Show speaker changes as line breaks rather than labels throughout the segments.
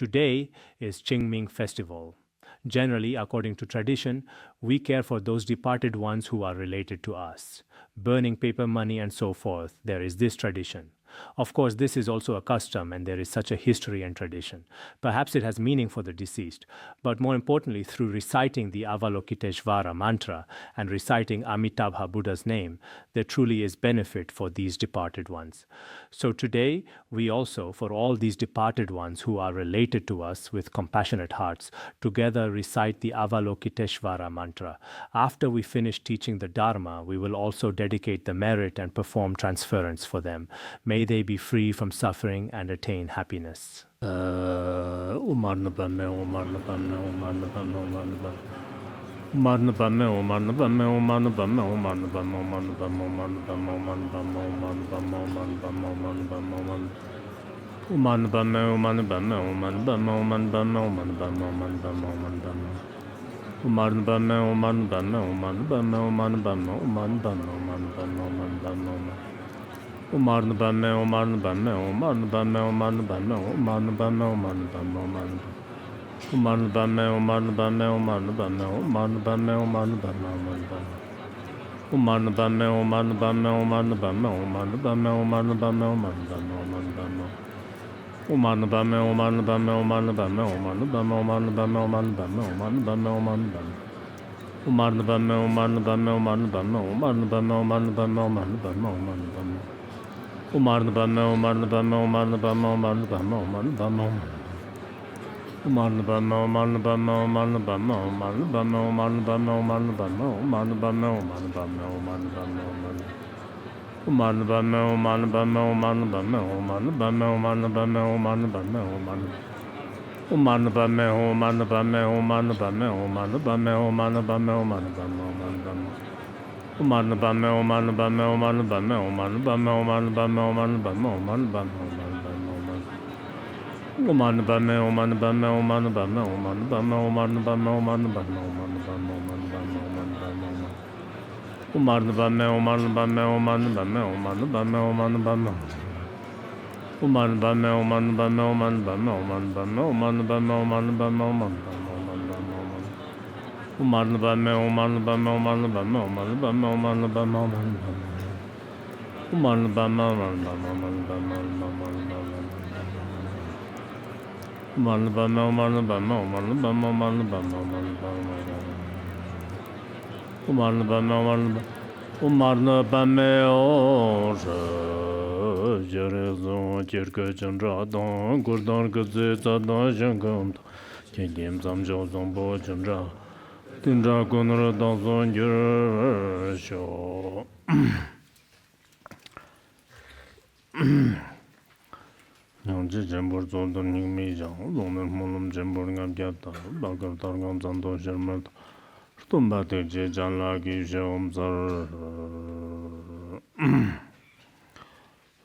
Today is Qingming Festival. Generally, according to tradition, we care for those departed ones who are related to us, burning paper money and so forth. There is this tradition. Of course, this is also a custom and there is such a history and tradition. Perhaps it has meaning for the deceased, but more importantly, through reciting the Avalokiteshvara mantra and reciting Amitabha Buddha's name, there truly is benefit for these departed ones. So today, we also, for all these departed ones who are related to us with compassionate hearts, together recite the Avalokiteshvara mantra. After we finish teaching the Dharma, we will also dedicate the merit and perform transference for them. May they be free from suffering and attain happiness.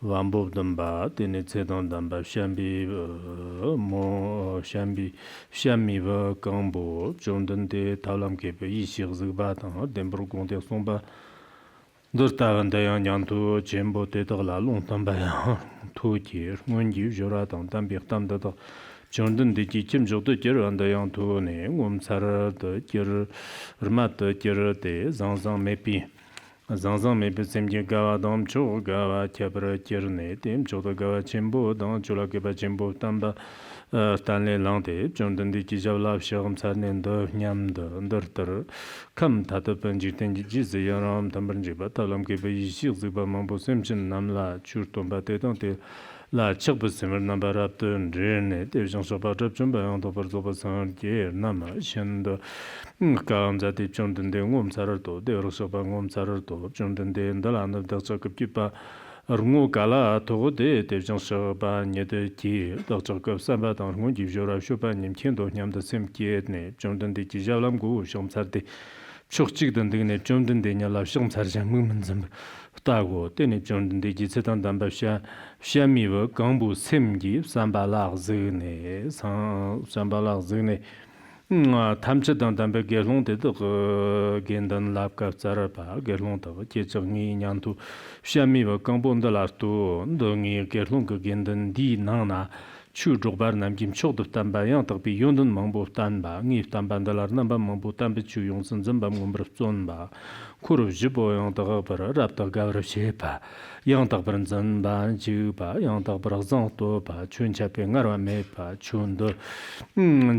Vambodamba, Tinitsedan Damba, Shambi, Mo, Shambi, Gambo, Jondante, Talam Kepe, Ishir Zubatan, Dembro Conte Somba, Durtavan Dayantu, Jembo Tetala, Lontambaya, 2 years, 1 year, Joratan, Tambir Tamda, Jondan de Chim Jotu Jer and Dayantune, Sara, the Jer, Ramat, Jer, Zanzan Mepi. Zanzan me semje gawa dom cho gawa chapra cherne tem choda gawa chembo dan chola ke ba chembo tamba stanle lante jondan di chi javla shagam sarnen do nyam do ndar kam tat panji tenji ji yaram tamban ji ba talam ke ba yishi ziba mambo semchin namla churton ba te te la chakbu simmer number up to rene te jang so ba chap chumba yang to par zo ba san ke nama shendo kam za ti jondan de ngom sarar to de ro so ba ngom sarar to jondan de ndala na da so ke pa rungo kala to de te jang so ba nye de ti da so ke sa ba dang ngom ji jora sho ba nim chen do nyam da sem ke ne jondan de ji jalam gu shom sar de chokchig dan de ne jondan de nya la shom sar jang mun zam 다고 때네 jonde ji setan damba sha shami wa gambu semgi sambala zene sambala zene tamche dan damba gerlong de gendan labka tsara ba gerlong da che changni nyantu shami wa gambu nda la tu ndongi gerlong ge gendan di nana chu jogbar namkim chogduf tamba yang takbi yondun mangbo tanba ngif tamba dalar namba mangbo tambi chu yongsan zamba ngombraf zonba kuru jibo yang takbar rabta gavraf shepa yang takbar zanba jiba yang takbar zangto ba chun chape ngarwa mepa chundu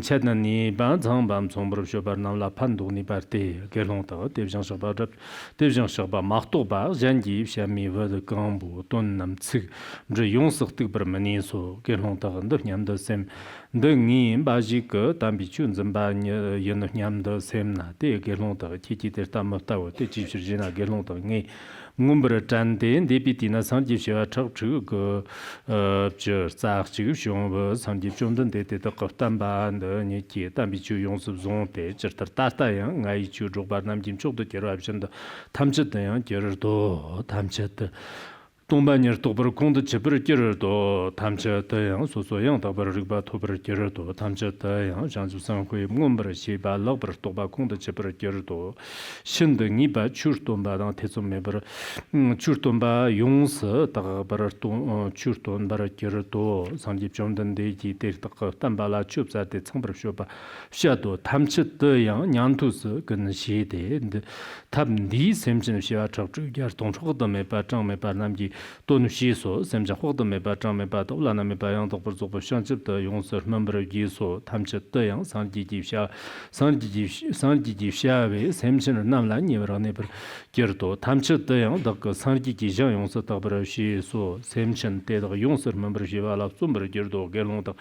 chatna ni ba zangbam sombraf shobar namla pandu ni barte gerlong taga devjang shakba makto ba janji shami wad gambu ton nam tsik mzhe yongsak tikbar mani so gerlong taga ndak nyamda sem ndak ngi baji ka tambi chun zamba yin nyamda sem na te gerlong taga titi ter tamaftawa te chibshir jina gerlong taga ngi ngumbra chante depi tina sanjib shewa chak chig ka pchir tsaak chig shiongba sanjib chumdan te te taqaf tamba nda nye ki tambi chu yongsub zon te chirtar tata yang ngayi chu chukbar namjim chukdo kero abshinda tamchit yang kerir do tamchit 동바 녀 도버 공도 제벌 겨르도 탐저다 양 소소양 다버 릭바 토버 겨르도 탐저다 양 장주상고의 몸버 시바 러버 도바 공도 제벌 겨르도 신도 니바 추르돈바당 태좀메버 추르돈바 용서 다버 또 추르돈바 겨르도 상집 좀던데지 데르다가 담발라 춥자데 청버 쇼바 샤도 탐저다 양 냥투스 근 시데 탑니 셈진 시와 적주 야 동초도 메바 장메바 남기 돈우 시소 셈자 호도 메바 장메바 돌라나 메바 양 독버 독버 샹집도 용서 멤버 기소 탐쳤도 양 상지집샤 상지집샤베 셈신을 남라 니버네 버 겨도 탐쳤도 양 독거 상지지장 용서 독버 시소 셈신 때도 용서 멤버 지발라 좀버 겨도 gelong도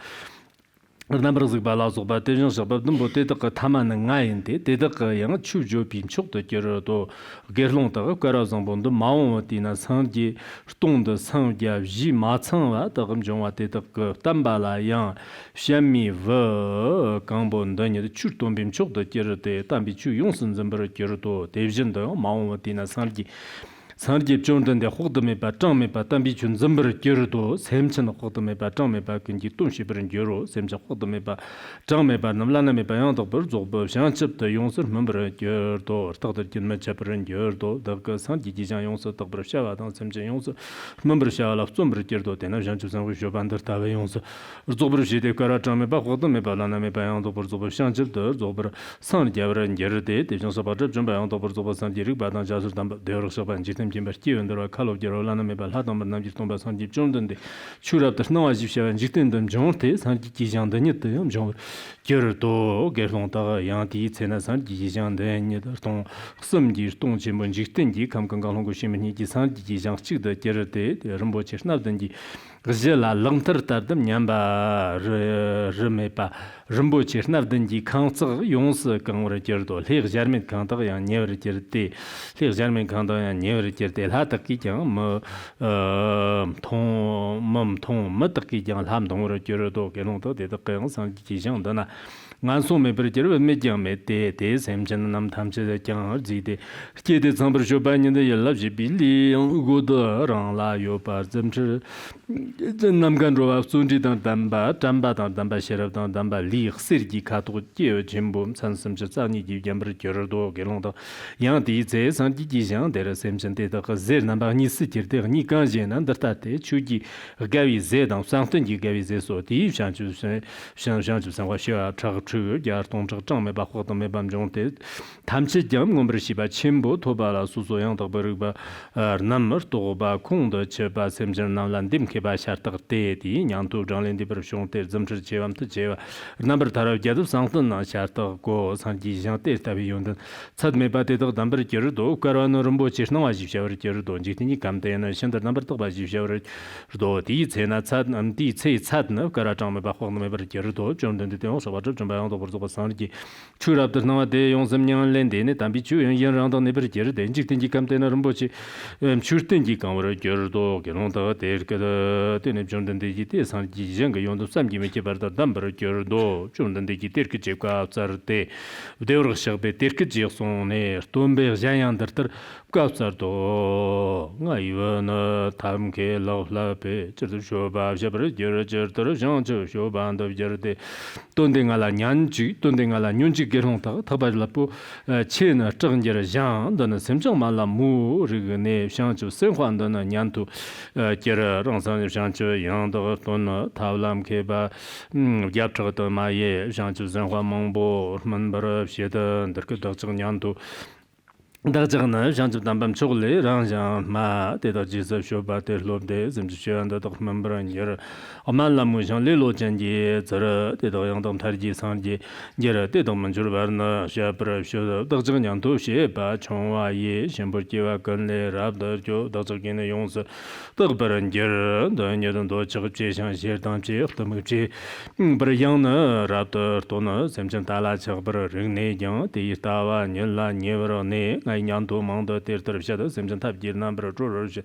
남버즈가 발라서 바테전 sabab든 보테다가 타마는 nga인데 데다가 양 추조 빈촉도 겨러도 게르롱다가 가라정본도 마오마티나 상지 스톤도 상자 지 마창와 더금종와 데다가 담발라 양 샤미버 강본더니 추톤 빈촉도 겨러데 담비 추 용선 점버 겨러도 데비전도 마오마티나 상집 존던데 호드메 바짱메 바tam비 준 점버 겨르도 셈천 호드메 바짱메 바근지 뚱시버는 겨로 셈자 호드메 바짱메 바남라나메 바양도 버조버 샹첩도 용서 멤버 겨도 어떻게 진메 잡버는 겨도 더그 상지지장 용서 더버 샤와당 셈자 용서 멤버 샤와라 좀버 겨도 되나 장주상 쇼반더 타베 용서 조버 시데 카라짱메 바 호드메 바라나메 바양도 버조버 샹첩도 조버 상디아버는 겨르데 대정서 바접 좀 바양도 버조버 상디릭 바당 자서 담 데어서 반지 김버티 언더와 칼로게로라나 메발 하담을 남지 tomba sanjib chondende churabda nawaji shawan jitendam jonte sanji jijande nyete yam jon gerdo gerlonta yanti tsena sanji jijande nyede ton xumji ton chimon jitenji kamkangalongo shimni ji sanji jijang chigde gerde rumbo chesnabdanji gzela langtar tardam nyamba remepa rumbo chesnabdanji kangtsig yongs kangwra gerdo leg jarmen kangtag yang never gerde leg jarmen kangtag yang never gerde hata ki jang mo 통 맞다기 장 함동으로 겨러도 개롱도 대도 그냥 상지장 더나 간소메 버지르 메장메 대 샘전 남 탐체의 장을 지데 제데 zambrjo 반인데 연락지 빌리 고도랑라 요바 점치 남간로 순지당 담바 셰럽당 담바 리 쓰르기 카토 제 짐봄 산섬저 자니지 점버 겨러도 개롱도 양디 제 상지지장 데르 샘전데도 그 남바 니스티르데 니간제난 더타테 추기 가위 제당 상튼지 가위 제소디 샹주상과 시와 주 야동적 정매 바꿔도 매밤종데 탐치점 곰브시바 침보 도바라 수소양 더버르바 남머 도바 콩도 제바 셈전 남란딤 케바 샤르트데디 냥도 장렌디 버숑테 점저 제밤트 제와 남버 타라게도 상튼나 샤르트고 상지장테 타비용데 챵메바데도 담버 겨르도 카라노름보 치스나와지 샤르 겨르도 지티니 감데나 신더 남버 토바지 샤르 도디 제나 챵 남디 챵 챵나 카라장메 바고노 메버 겨르도 좀던데 오서바죠 좀 바양도 버즈고 상르기 추랍들 나와데 용섬냥 렌데네 담비 주연 연랑도 네버 겨르 덴직든지 감데나름 보지 추르든지 감으로 겨르도 겨론다 데르케다 데네 좀던데지 데 상지 쟁가 용도 삼기메 제버다 담버 겨르도 좀던데지 데르케 제가 자르데 데오르샤베 데르케 지역송네 돈베 자양더터 갑자도 나이와나 탐게 라라베 저도 쇼바 잡르 겨르저더 장저 쇼반도 겨르데 돈데가라 냔지 돈데가라 뇽지 게롱타 타바르라포 체나 정제르 장도는 sem정 말라 무 리그네 샹주 생환도는 냔투 게르 랑산의 Shanchu Yang the Tona, Taulam Keba, Yapcha Ma Ye, Shanchu Zanhua Mongbo, Manbara, Sheda, the Kudak Yanto. 다저는 장주 담밤 초글리 랑장 마 대다 지서 쇼바테 롭데 짐주한다 덕먼브란 여 엄만라무장 레로전지 저러 대도 영동 타리지 상지 여러 대동문 줄바르나 샤브라 쇼도 덕저냥 도시 바 총와이 심벌지와 건레 랍더 조 덕저기는 용서 덕버런 여 더녀던 도적 제상 시당지 덕무지 브르양나 랍더 도나 샘전 달라 적버러 릉내경 대이타와 년라 니버네 Nyanto Manda Terter Shadow, Simpson Type Gear Number of Drawers.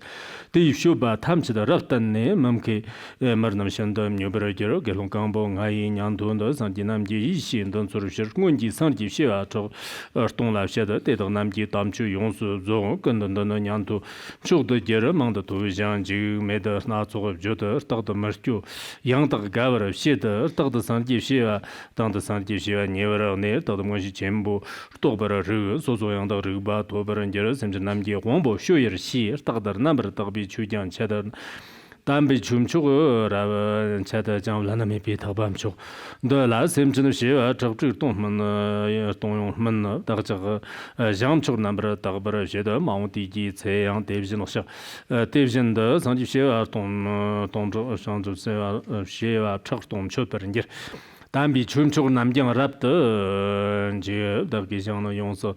The Shuba Tamchida Raftan, Mumke, Mernam Shandam, Nubero, Gelon Cambo, Nai, Nyanto, Santinam Ji, and Don Surshir, Munji, Santi Shia, Earthton La Shadow, Tetonamji, Tamchu, Yonsu, Zon, Kundana Nyanto, Show the Ger among the two Janji, made a snatch of Jotter, Tag the Mercu, Yang Tag Gaver of Shitter, Tag the Santi Shia, Tan the Santi Shia, never near, Tag the Moshi Chembo, Tobera, Sozo Yang the Ruba. 도버런저 sem전남기 홍보 쇼여시 딱더 넘버 딱비 추장 차더 담비 춤추고 라 차더 장라나미 비타밤초 더라 sem전시 적적 동문 동용문 딱저 장축 넘버 딱버 셔더 마운티지 제양 대비진어서 대비진더 상지시 동동저 상주세 시와 척동 초버런저 담비 춤추고 남경 랍더 이제 더기장의 용서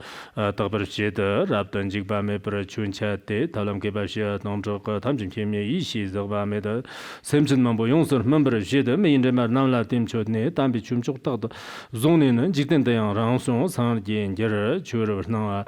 더버시더 랍던 직밤에 버려 춘차때 달람게바시아 동저가 탐진팀에 이시저밤에더 샘진만 보 용서 멤버시더 메인데마 남라 팀초네 담비 춤추고 더도 존에는 직된대양 랑송 상르게 인저 추르나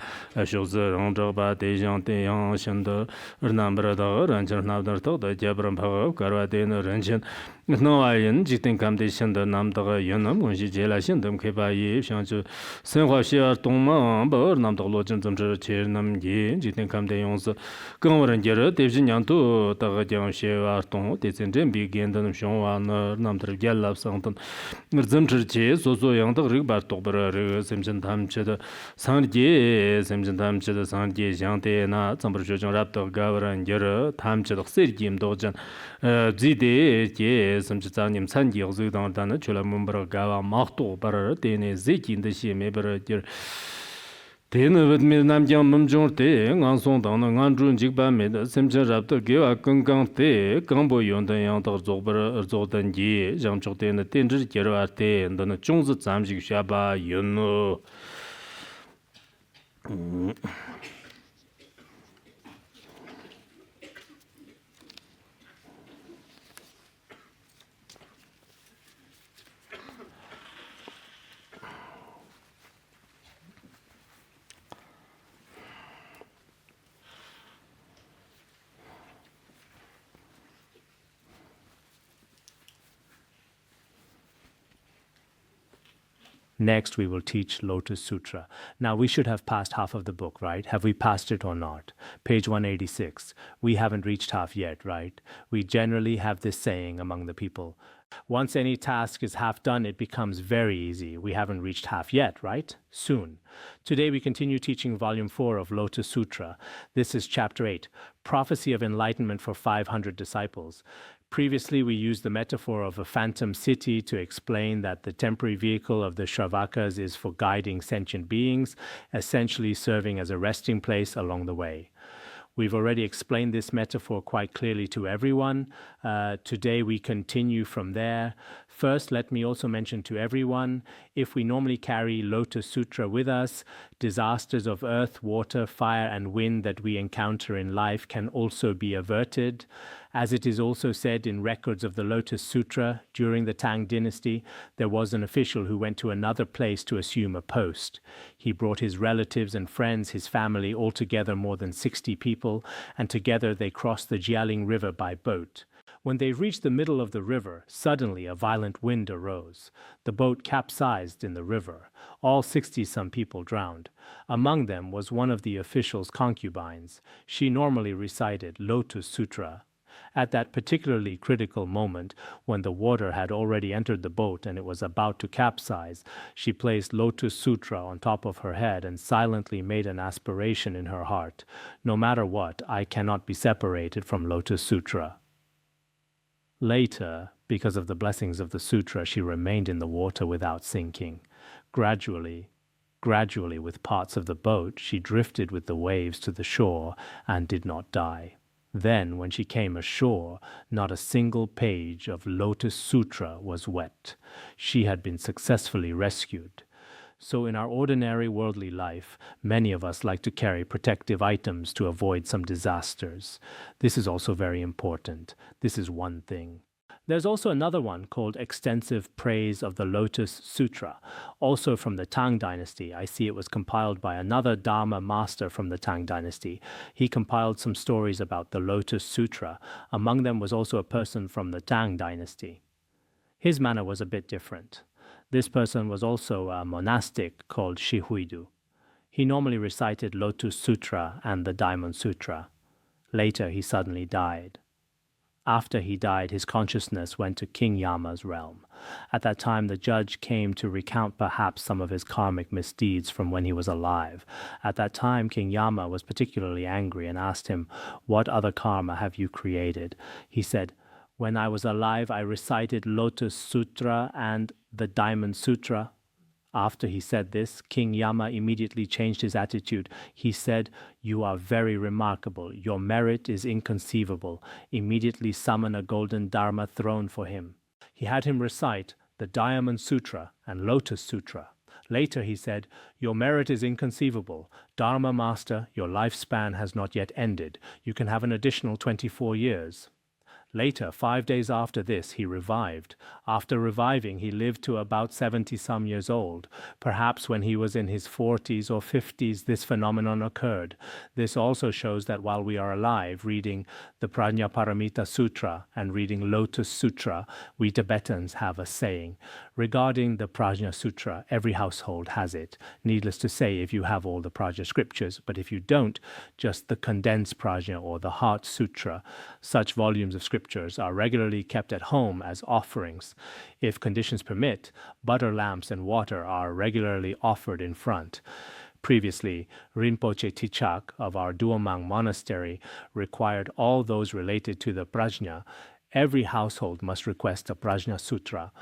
쇼저 랑저바 대장대양 신더 르남브라더 란저나더 더 제브람 파고 가르와데는 런전 노아인 직된 감대신더 남다가 연남 원시 제라신덤 개바이 상주 생화시아 동만 버 남도 로전점저 제남기 직된 감대 용서 건원ጀ르 대진양도 다가장 시와 동 대전전 비겐던 쇼와나 남들 gel랍상던 점저지 소소양도 르바 똑버르 sem전 담체도 상제 sem전 담체도 상제 장대나 점버조정 랍도 가버런ጀ르 담체도 세김도전 지데 제 sem자님 산지 역수당다는 줄라문버가 가와 막도 바르 데네 제긴데 시메버르 대는 남장 몸종때 안송당의 안준 직반메다 sem자랍도 개와 건강때 강보 연단양도 조버르 조단지 장쪽때는 텐지 제르와때 너는 중즈 잠직 샤바 연노
Next, we will teach Lotus Sutra. Now, we should have passed half of the book, right? Have we passed it or not? Page 186. We haven't reached half yet, right? We generally have this saying among the people. Once any task is half done, it becomes very easy. We haven't reached half yet, right? Soon. Today, we continue teaching Volume 4 of Lotus Sutra. This is Chapter 8, Prophecy of Enlightenment for 500 Disciples. Previously, we used the metaphor of a phantom city to explain that the temporary vehicle of the Śrāvakas is for guiding sentient beings, essentially serving as a resting place along the way. We've already explained this metaphor quite clearly to everyone. Today we continue from there. First, let me also mention to everyone, if we normally carry Lotus Sutra with us, disasters of earth, water, fire, and wind that we encounter in life can also be averted. As it is also said in records of the Lotus Sutra, during the Tang dynasty, there was an official who went to another place to assume a post. He brought his relatives and friends, his family, altogether more than 60 people, and together they crossed the Jialing River by boat. When they reached the middle of the river, suddenly a violent wind arose. The boat capsized in the river. All 60-some people drowned. Among them was one of the official's concubines. She normally recited Lotus Sutra. At that particularly critical moment, when the water had already entered the boat and it was about to capsize, she placed Lotus Sutra on top of her head and silently made an aspiration in her heart. No matter what, I cannot be separated from Lotus Sutra. Later, because of the blessings of the sutra, she remained in the water without sinking. Gradually, with parts of the boat, she drifted with the waves to the shore and did not die. Then, when she came ashore, not a single page of Lotus Sutra was wet. She had been successfully rescued. So in our ordinary worldly life, many of us like to carry protective items to avoid some disasters. This is also very important. This is one thing. There's also another one called Extensive Praise of the Lotus Sutra, also from the Tang Dynasty. I see it was compiled by another Dharma master from the Tang Dynasty. He compiled some stories about the Lotus Sutra. Among them was also a person from the Tang Dynasty. His manner was a bit different. This person was also a monastic called Shihuidu. He normally recited Lotus Sutra and the Diamond Sutra. Later, he suddenly died. After he died, his consciousness went to King Yama's realm. At that time, the judge came to recount perhaps some of his karmic misdeeds from when he was alive. At that time, King Yama was particularly angry and asked him, "What other karma have you created?" He said, "When I was alive, I recited Lotus Sutra and the Diamond Sutra." After he said this, King Yama immediately changed his attitude. He said, "You are very remarkable. Your merit is inconceivable." Immediately summon a golden Dharma throne for him. He had him recite the Diamond Sutra and Lotus Sutra. Later he said, "Your merit is inconceivable. Dharma Master, your lifespan has not yet ended. You can have an additional 24 years. Later, 5 days after this, he revived. After reviving, he lived to about 70-some years old. Perhaps when he was in his 40s or 50s, this phenomenon occurred. This also shows that while we are alive, reading the Prajnaparamita Sutra and reading Lotus Sutra, we Tibetans have a saying. Regarding the Prajna Sutra, every household has it. Needless to say, if you have all the Prajna scriptures, but if you don't, just the condensed Prajna or the Heart Sutra. Such volumes of scriptures are regularly kept at home as offerings. If conditions permit, butter lamps and water are regularly offered in front. Previously, Rinpoche Tichak of our Duomang monastery required all those related to the Prajna. Every household must request a Prajna Sutra.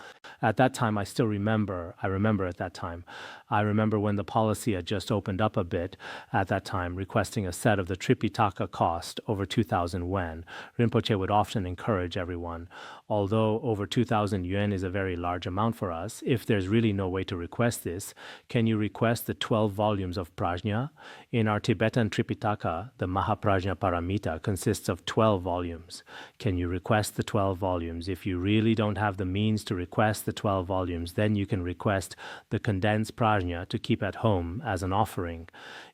At that time, I remember at that time. I remember when the policy had just opened up a bit at that time, requesting a set of the Tripitaka cost over 2,000 yuan. Rinpoche would often encourage everyone. Although over 2,000 yuan is a very large amount for us, if there's really no way to request this, can you request the 12 volumes of Prajna? In our Tibetan Tripitaka, the Mahaprajna Paramita consists of 12 volumes. Can you request the 12 volumes? If you really don't have the means to request the 12 volumes, then you can request the condensed Prajna to keep at home as an offering.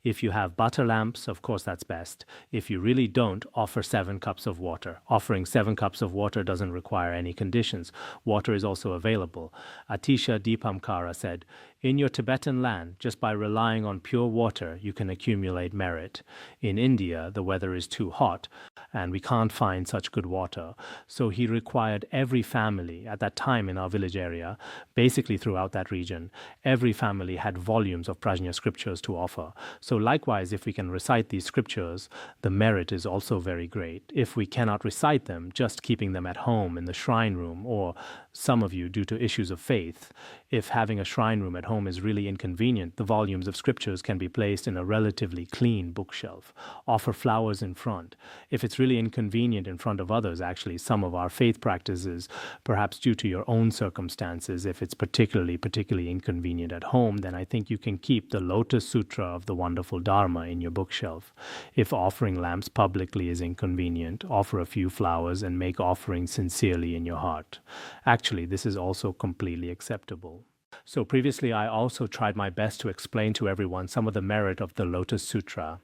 If you have butter lamps, of course that's best. If you really don't, offer 7 cups of water. Offering 7 cups of water doesn't require any conditions. Water is also available. Atisha Dipamkara said, "In your Tibetan land, just by relying on pure water, you can accumulate merit. In India, the weather is too hot, and we can't find such good water." So he required every family at that time in our village area, basically throughout that region, every family had volumes of Prajna scriptures to offer. So likewise, if we can recite these scriptures, the merit is also very great. If we cannot recite them, just keeping them at home in the shrine room, or some of you due to issues of faith, if having a shrine room at home is really inconvenient, the volumes of scriptures can be placed in a relatively clean bookshelf. Offer flowers in front. If it's really inconvenient in front of others, actually, some of our faith practices, perhaps due to your own circumstances, if it's particularly inconvenient at home, then I think you can keep the Lotus Sutra of the Wonderful Dharma in your bookshelf. If offering lamps publicly is inconvenient, offer a few flowers and make offerings sincerely in your heart. Actually, this is also completely acceptable. So previously, I also tried my best to explain to everyone some of the merit of the Lotus Sutra.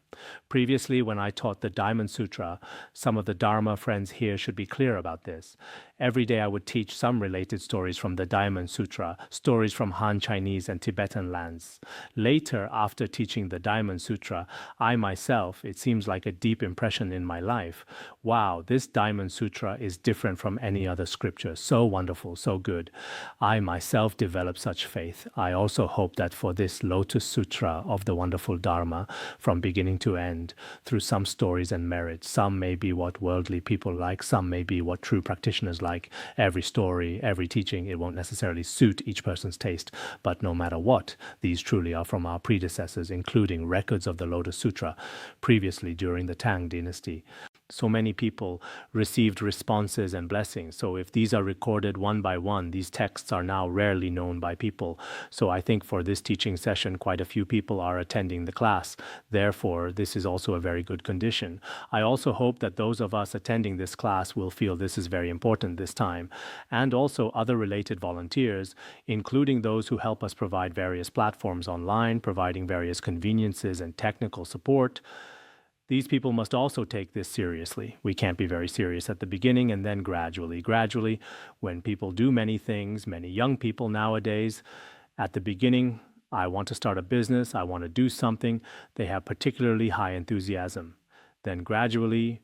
Previously, when I taught the Diamond Sutra, some of the Dharma friends here should be clear about this. Every day I would teach some related stories from the Diamond Sutra, stories from Han Chinese and Tibetan lands. Later, after teaching the Diamond Sutra, I myself, it seems like a deep impression in my life. Wow, this Diamond Sutra is different from any other scripture. So wonderful, so good. I myself developed such faith. I also hope that for this Lotus Sutra of the Wonderful Dharma, from beginning to to end through some stories and merits. Some may be what worldly people like, some may be what true practitioners like. Every story, every teaching, it won't necessarily suit each person's taste, but no matter what, these truly are from our predecessors, including records of the Lotus Sutra previously during the Tang dynasty. So many people received responses and blessings. So if these are recorded one by one, these texts are now rarely known by people. So I think for this teaching session, quite a few people are attending the class. Therefore, this is also a very good condition. I also hope that those of us attending this class will feel this is very important this time, and also other related volunteers, including those who help us provide various platforms online, providing various conveniences and technical support. These people must also take this seriously. We can't be very serious at the beginning, and then gradually, when people do many things, many young people nowadays, at the beginning, I want to start a business, I want to do something, they have particularly high enthusiasm. Then gradually,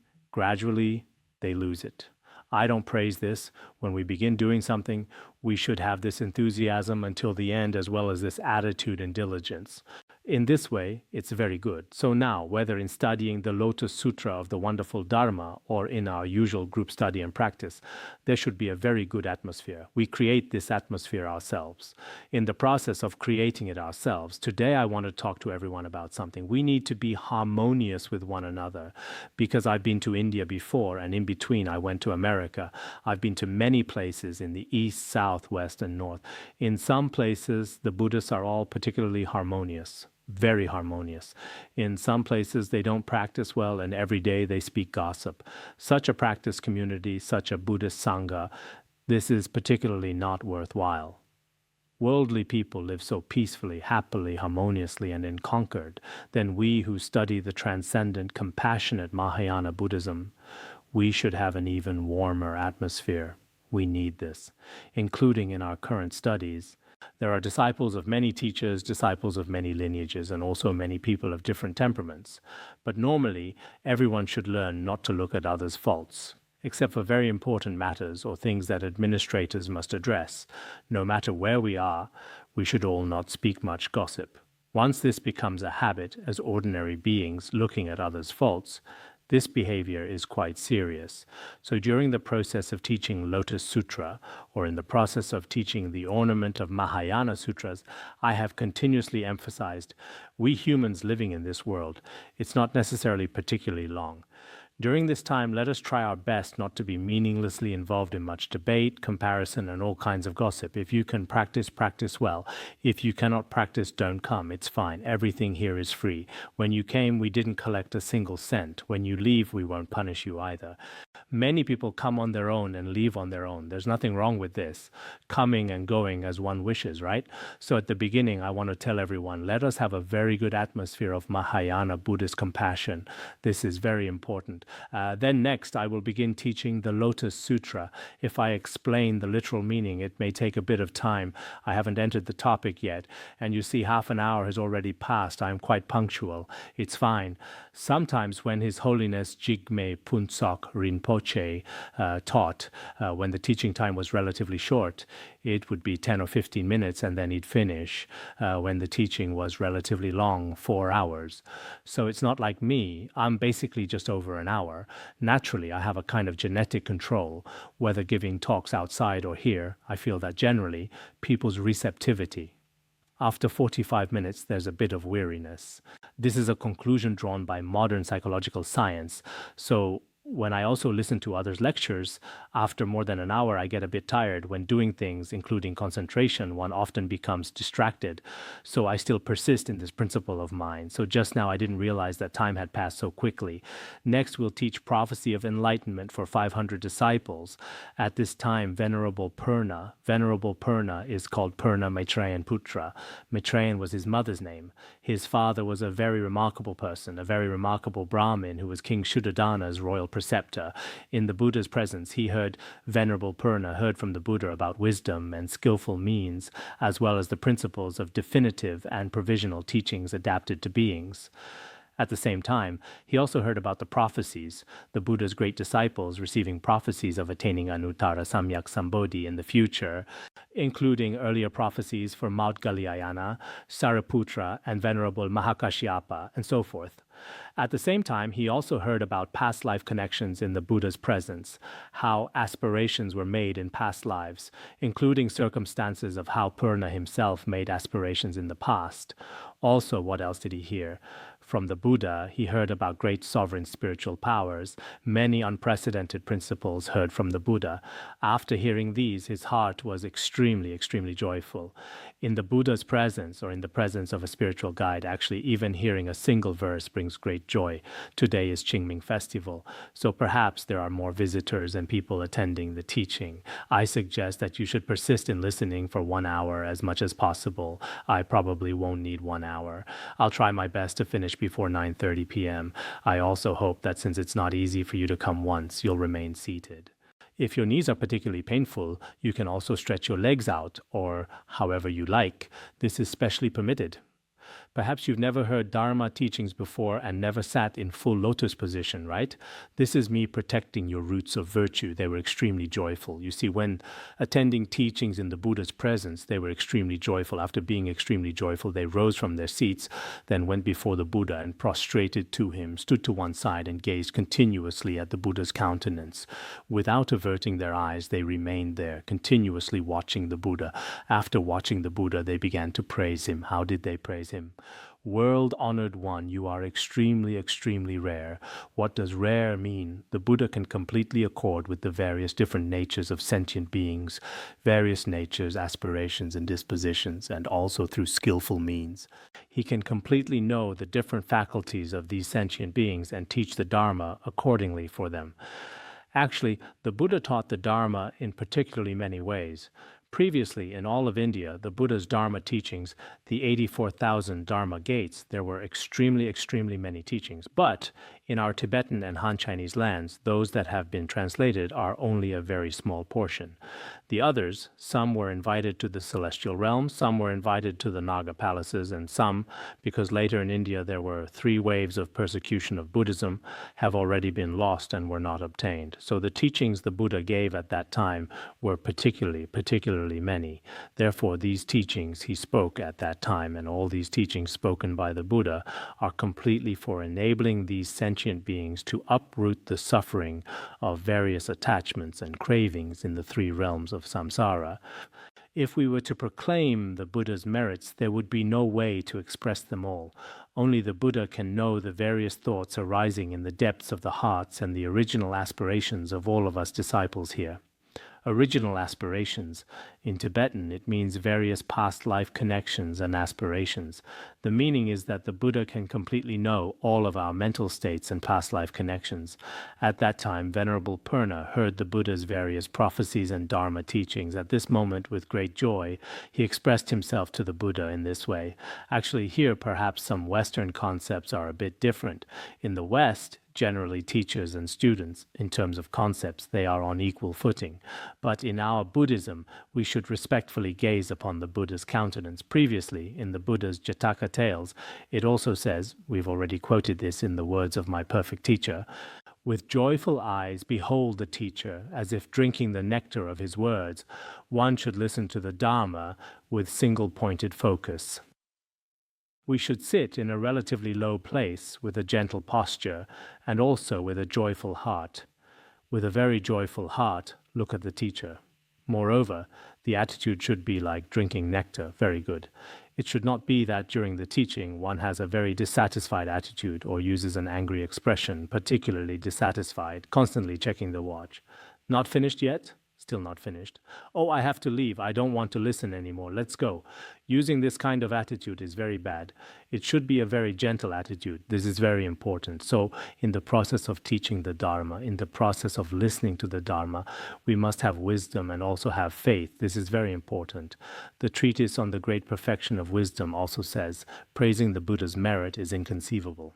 they lose it. I don't praise this. When we begin doing something, we should have this enthusiasm until the end, as well as this attitude and diligence. In this way, it's very good. So now, whether in studying the Lotus Sutra of the wonderful Dharma or in our usual group study and practice, there should be a very good atmosphere. We create this atmosphere ourselves. In the process of creating it ourselves, today I want to talk to everyone about something. We need to be harmonious with one another, because I've been to India before, and in between I went to America. I've been to many places in the east, south, west, and north. In some places, the Buddhists are all particularly harmonious. Very harmonious. In some places, they don't practice well, and every day they speak gossip. Such a practice community, such a Buddhist Sangha, this is particularly not worthwhile. Worldly people live so peacefully, happily, harmoniously, and in concord. Then we who study the transcendent, compassionate Mahayana Buddhism, we should have an even warmer atmosphere. We need this, including in our current studies. There are disciples of many teachers, disciples of many lineages, and also many people of different temperaments. But normally, everyone should learn not to look at others' faults, except for very important matters or things that administrators must address. No matter where we are, we should all not speak much gossip. Once this becomes a habit as ordinary beings looking at others' faults, this behavior is quite serious. So during the process of teaching Lotus Sutra, or in the process of teaching the ornament of Mahayana Sutras, I have continuously emphasized, we humans living in this world, it's not necessarily particularly long. During this time, let us try our best not to be meaninglessly involved in much debate, comparison, and all kinds of gossip. If you can practice, practice well. If you cannot practice, don't come. It's fine. Everything here is free. When you came, we didn't collect a single cent. When you leave, we won't punish you either. Many people come on their own and leave on their own. There's nothing wrong with this. Coming and going as one wishes, right? So at the beginning, I want to tell everyone, let us have a very good atmosphere of Mahayana Buddhist compassion. This is very important. Then next, I will begin teaching the Lotus Sutra. If I explain the literal meaning, it may take a bit of time. I haven't entered the topic yet, and you see half an hour has already passed. I am quite punctual. It's fine. Sometimes when His Holiness Jigme Punsok Rinpoche taught, when the teaching time was relatively short, it would be 10 or 15 minutes and then he'd finish. When the teaching was relatively long, 4 hours. So it's not like me. I'm basically just over an hour. Naturally, I have a kind of genetic control, whether giving talks outside or here. I feel that generally, people's receptivity. After 45 minutes, there's a bit of weariness. This is a conclusion drawn by modern psychological science. So when I also listen to others' lectures, after more than an hour, I get a bit tired. When doing things, including concentration, one often becomes distracted. So I still persist in this principle of mine. So just now, I didn't realize that time had passed so quickly. Next, we'll teach prophecy of enlightenment for 500 disciples. At this time, Venerable Purna is called Purna Maitreyan Putra. Maitreyan was his mother's name. His father was a very remarkable person, a very remarkable Brahmin who was King Shuddhadana's royal preceptor. In the Buddha's presence, he heard Venerable Purna heard from the Buddha about wisdom and skillful means, as well as the principles of definitive and provisional teachings adapted to beings. At the same time, he also heard about the prophecies, the Buddha's great disciples receiving prophecies of attaining Anuttara Samyak Sambodhi in the future. including earlier prophecies for Maudgalyayana, Sariputra, and Venerable Mahakashyapa, and so forth. At the same time, he also heard about past life connections in the Buddha's presence, how aspirations were made in past lives, including circumstances of how Purna himself made aspirations in the past. Also, what else did he hear? From the Buddha, he heard about great sovereign spiritual powers, many unprecedented principles heard from the Buddha. After hearing these, his heart was extremely, extremely joyful. In the Buddha's presence, or in the presence of a spiritual guide, actually even hearing a single verse brings great joy. Today is Qingming Festival, so perhaps there are more visitors and people attending the teaching. I suggest that you should persist in listening for 1 hour as much as possible. I probably won't need 1 hour. I'll try my best to finish before 9:30 p.m. I also hope that since it's not easy for you to come once, you'll remain seated. If your knees are particularly painful, you can also stretch your legs out, or however you like. This is specially permitted. Perhaps you've never heard Dharma teachings before and never sat in full lotus position, right? This is me protecting your roots of virtue. They were extremely joyful. You see, when attending teachings in the Buddha's presence, they were extremely joyful. After being extremely joyful, they rose from their seats, then went before the Buddha and prostrated to him, stood to one side and gazed continuously at the Buddha's countenance. Without averting their eyes, they remained there, continuously watching the Buddha. After watching the Buddha, they began to praise him. How did they praise him? World-honored one, you are extremely, extremely rare. What does rare mean? The Buddha can completely accord with the various different natures of sentient beings, various natures, aspirations, and dispositions, and also through skillful means. He can completely know the different faculties of these sentient beings and teach the Dharma accordingly for them. Actually, the Buddha taught the Dharma in particularly many ways. Previously, in all of India, the Buddha's Dharma teachings, the 84,000 Dharma gates, there were extremely, extremely many teachings. But in our Tibetan and Han Chinese lands, those that have been translated are only a very small portion. The others, some were invited to the celestial realm, some were invited to the Naga palaces, and some, because later in India there were 3 waves of persecution of Buddhism, have already been lost and were not obtained. So the teachings the Buddha gave at that time were particularly many. Therefore, these teachings he spoke at that time, and all these teachings spoken by the Buddha, are completely for enabling these sentient beings to uproot the suffering of various attachments and cravings in the 3 realms of samsara. If we were to proclaim the Buddha's merits, there would be no way to express them all. Only the Buddha can know the various thoughts arising in the depths of the hearts and the original aspirations of all of us disciples here. Original aspirations. In Tibetan, it means various past life connections and aspirations. The meaning is that the Buddha can completely know all of our mental states and past life connections. At that time, Venerable Purna heard the Buddha's various prophecies and Dharma teachings. At this moment, with great joy, he expressed himself to the Buddha in this way. Actually, here perhaps some Western concepts are a bit different. In the West, generally teachers and students, in terms of concepts, they are on equal footing. But in our Buddhism, we should respectfully gaze upon the Buddha's countenance. Previously, in the Buddha's Jataka tales, it also says, we've already quoted this in the words of my perfect teacher, with joyful eyes behold the teacher, as if drinking the nectar of his words. One should listen to the Dharma with single-pointed focus. We should sit in a relatively low place with a gentle posture and also with a joyful heart. With a very joyful heart, look at the teacher. Moreover, the attitude should be like drinking nectar, very good. It should not be that during the teaching one has a very dissatisfied attitude or uses an angry expression, particularly dissatisfied, constantly checking the watch. Not finished yet? Still not finished. Oh, I have to leave. I don't want to listen anymore. Let's go. Using this kind of attitude is very bad. It should be a very gentle attitude. This is very important. So in the process of teaching the Dharma, in the process of listening to the Dharma, we must have wisdom and also have faith. This is very important. The treatise on the great perfection of wisdom also says, praising the Buddha's merit is inconceivable.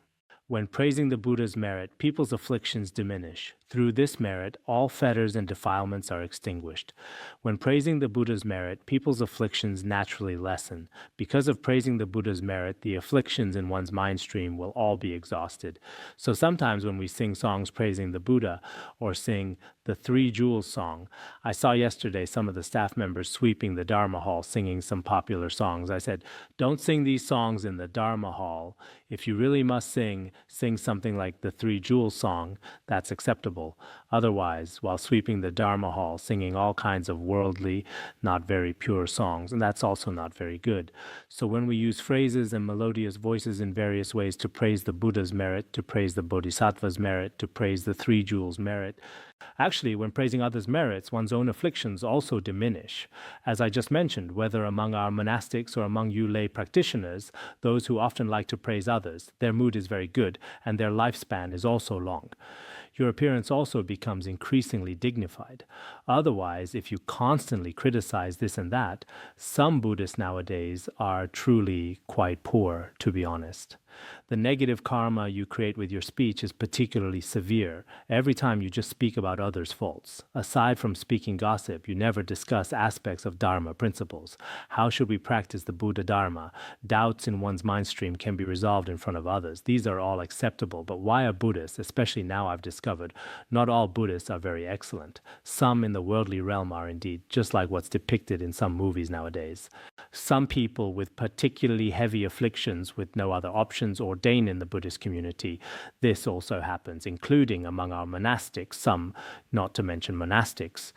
When praising the Buddha's merit, people's afflictions diminish. Through this merit, all fetters and defilements are extinguished. When praising the Buddha's merit, people's afflictions naturally lessen. Because of praising the Buddha's merit, the afflictions in one's mind stream will all be exhausted. So sometimes when we sing songs praising the Buddha or sing the Three Jewels song, I saw yesterday some of the staff members sweeping the Dharma hall singing some popular songs. I said, don't sing these songs in the Dharma hall. If you really must sing something like the Three Jewels song. That's acceptable. Otherwise, while sweeping the Dharma hall, singing all kinds of worldly, not very pure songs, and that's also not very good. So when we use phrases and melodious voices in various ways to praise the Buddha's merit, to praise the Bodhisattva's merit, to praise the Three Jewels' merit, actually, when praising others' merits, one's own afflictions also diminish. As I just mentioned, whether among our monastics or among you lay practitioners, those who often like to praise others, their mood is very good, and their lifespan is also long. Your appearance also becomes increasingly dignified. Otherwise, if you constantly criticize this and that, some Buddhists nowadays are truly quite poor, to be honest. The negative karma you create with your speech is particularly severe every time you just speak about others' faults. Aside from speaking gossip, you never discuss aspects of Dharma principles. How should we practice the Buddha Dharma? Doubts in one's mind stream can be resolved in front of others. These are all acceptable, but why are Buddhists, especially now I've discovered, not all Buddhists are very excellent. Some in the worldly realm are indeed, just like what's depicted in some movies nowadays. Some people with particularly heavy afflictions with no other options ordain in the Buddhist community. This also happens, including among our monastics, some, not to mention monastics.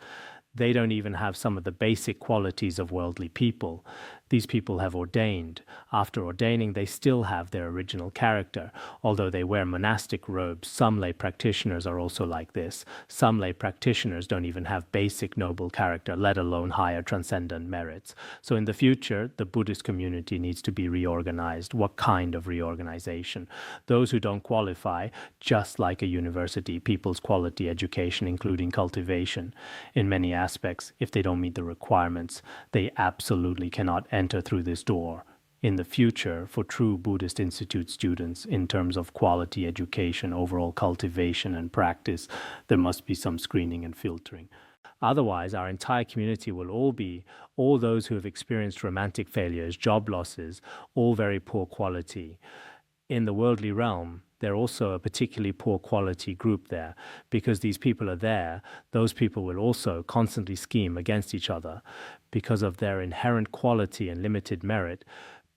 They don't even have some of the basic qualities of worldly people. These people have ordained. After ordaining, they still have their original character. Although they wear monastic robes, some lay practitioners are also like this. Some lay practitioners don't even have basic noble character, let alone higher transcendent merits. So in the future, the Buddhist community needs to be reorganized. What kind of reorganization? Those who don't qualify, just like a university, people's quality education, including cultivation, in many aspects, if they don't meet the requirements, they absolutely cannot enter through this door. In the future, for true Buddhist Institute students, in terms of quality education, overall cultivation and practice, there must be some screening and filtering. Otherwise, our entire community will all be all those who have experienced romantic failures, job losses, all very poor quality. In the worldly realm, they're also a particularly poor quality group there. Because these people are there, those people will also constantly scheme against each other. Because of their inherent quality and limited merit,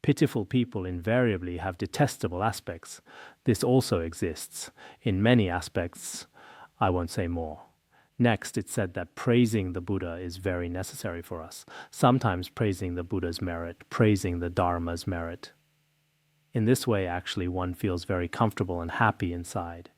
pitiful people invariably have detestable aspects. This also exists. In many aspects, I won't say more. Next, it said that praising the Buddha is very necessary for us. Sometimes praising the Buddha's merit, praising the Dharma's merit. In this way, actually, one feels very comfortable and happy inside.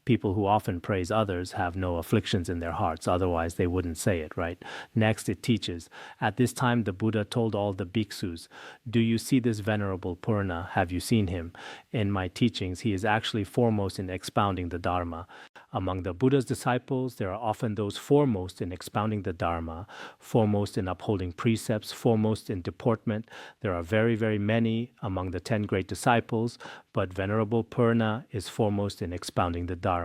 People who often praise others have no afflictions in their hearts, otherwise they wouldn't say it, right? Next, it teaches, at this time the Buddha told all the bhikkhus, do you see this venerable Purna? Have you seen him? In my teachings, he is actually foremost in expounding the Dharma. Among the Buddha's disciples, there are often those foremost in expounding the Dharma, foremost in upholding precepts, foremost in deportment. There are very, very many among the 10 great disciples, but Venerable Purna is foremost in expounding the Dharma.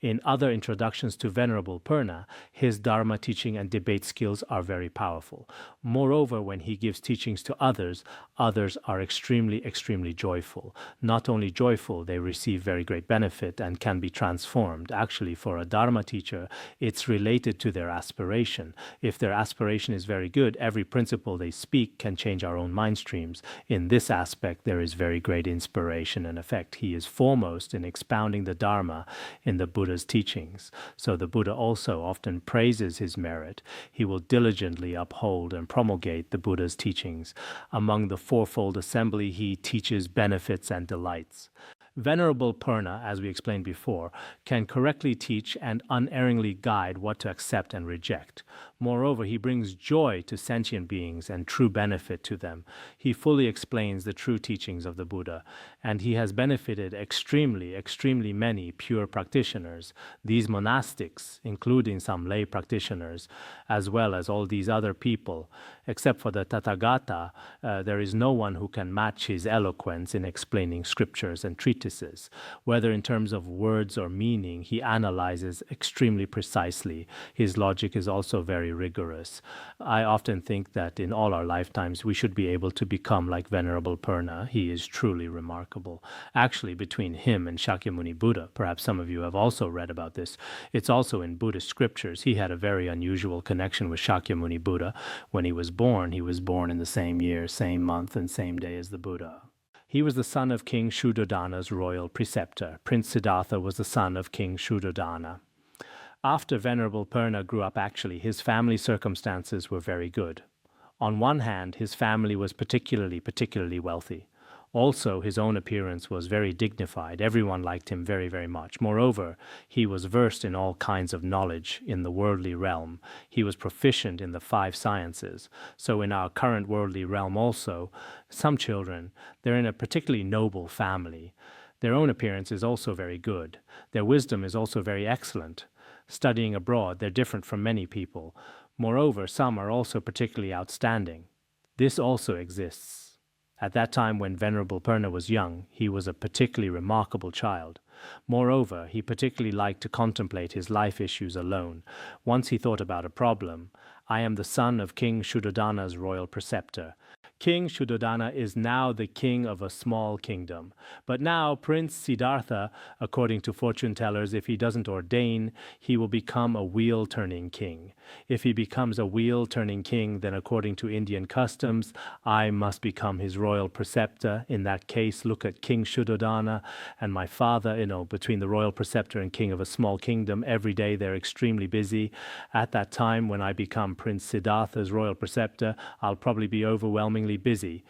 In other introductions to Venerable Purna, his Dharma teaching and debate skills are very powerful. Moreover, when he gives teachings to others, others are extremely, extremely joyful. Not only joyful, they receive very great benefit and can be transformed. Actually, for a Dharma teacher, it's related to their aspiration. If their aspiration is very good, every principle they speak can change our own mind streams. In this aspect, there is very great inspiration and effect. He is foremost in expounding the Dharma in the Buddha's teachings. So the Buddha also often praises his merit. He will diligently uphold and promulgate the Buddha's teachings. Among the fourfold assembly, he teaches benefits and delights. Venerable Purna, as we explained before, can correctly teach and unerringly guide what to accept and reject. Moreover, he brings joy to sentient beings and true benefit to them. He fully explains the true teachings of the Buddha, and he has benefited extremely, extremely many pure practitioners. These monastics, including some lay practitioners, as well as all these other people, Except for the Tathagata, there is no one who can match his eloquence in explaining scriptures and treatises. Whether in terms of words or meaning, he analyzes extremely precisely. His logic is also very rigorous. I often think that in all our lifetimes we should be able to become like Venerable Purna. He is truly remarkable. Actually, between him and Shakyamuni Buddha, perhaps some of you have also read about this, it's also in Buddhist scriptures. He had a very unusual connection with Shakyamuni Buddha. When he was born in the same year, same month, and same day as the Buddha. He was the son of King Shuddhodana's royal preceptor. Prince Siddhartha was the son of King Shuddhodana. After Venerable Purna grew up, actually, his family circumstances were very good. On one hand, his family was particularly wealthy. Also, his own appearance was very dignified. Everyone liked him very, very much. Moreover, he was versed in all kinds of knowledge in the worldly realm. He was proficient in the 5 sciences. So in our current worldly realm also, some children, they're in a particularly noble family. Their own appearance is also very good. Their wisdom is also very excellent. Studying abroad, they're different from many people. Moreover, some are also particularly outstanding. This also exists. At that time when Venerable Purna was young, he was a particularly remarkable child. Moreover, he particularly liked to contemplate his life issues alone. Once he thought about a problem. I am the son of King Shuddhodana's royal preceptor. King Shuddhodana is now the king of a small kingdom. But now Prince Siddhartha, according to fortune tellers, if he doesn't ordain, he will become a wheel-turning king. If he becomes a wheel-turning king, then according to Indian customs, I must become his royal preceptor. In that case, look at King Shuddhodana and my father, between the royal preceptor and king of a small kingdom, every day they're extremely busy. At that time, when I become Prince Siddhartha's royal preceptor, I'll probably be overwhelmingly busy.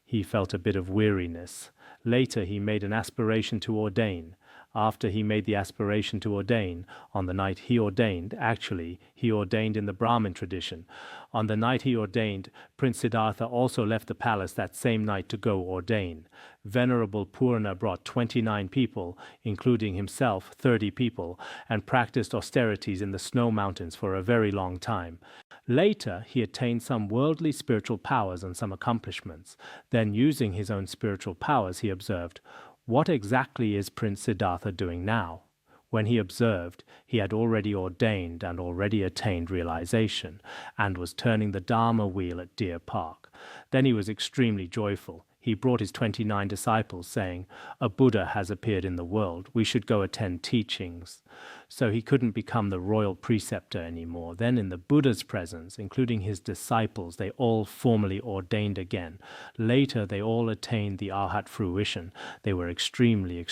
He felt a bit of weariness. Later, he made an aspiration to ordain. After he made the aspiration to ordain, on the night he ordained, actually, he ordained in the Brahmin tradition. On the night he ordained, Prince Siddhartha also left the palace that same night to go ordain. Venerable Purna brought 29 people, including himself, 30 people, and practiced austerities in the snow mountains for a very long time. Later, he attained some worldly spiritual powers and some accomplishments. Then, using his own spiritual powers, he observed, what exactly is Prince Siddhartha doing now? When he observed, he had already ordained and already attained realization, and was turning the Dharma wheel at Deer Park. Then he was extremely joyful. He brought his 29 disciples, saying, a Buddha has appeared in the world. We should go attend teachings. So he couldn't become the royal preceptor anymore. Then in the Buddha's presence, including his disciples, they all formally ordained again. Later, they all attained the Arhat fruition. They were extremely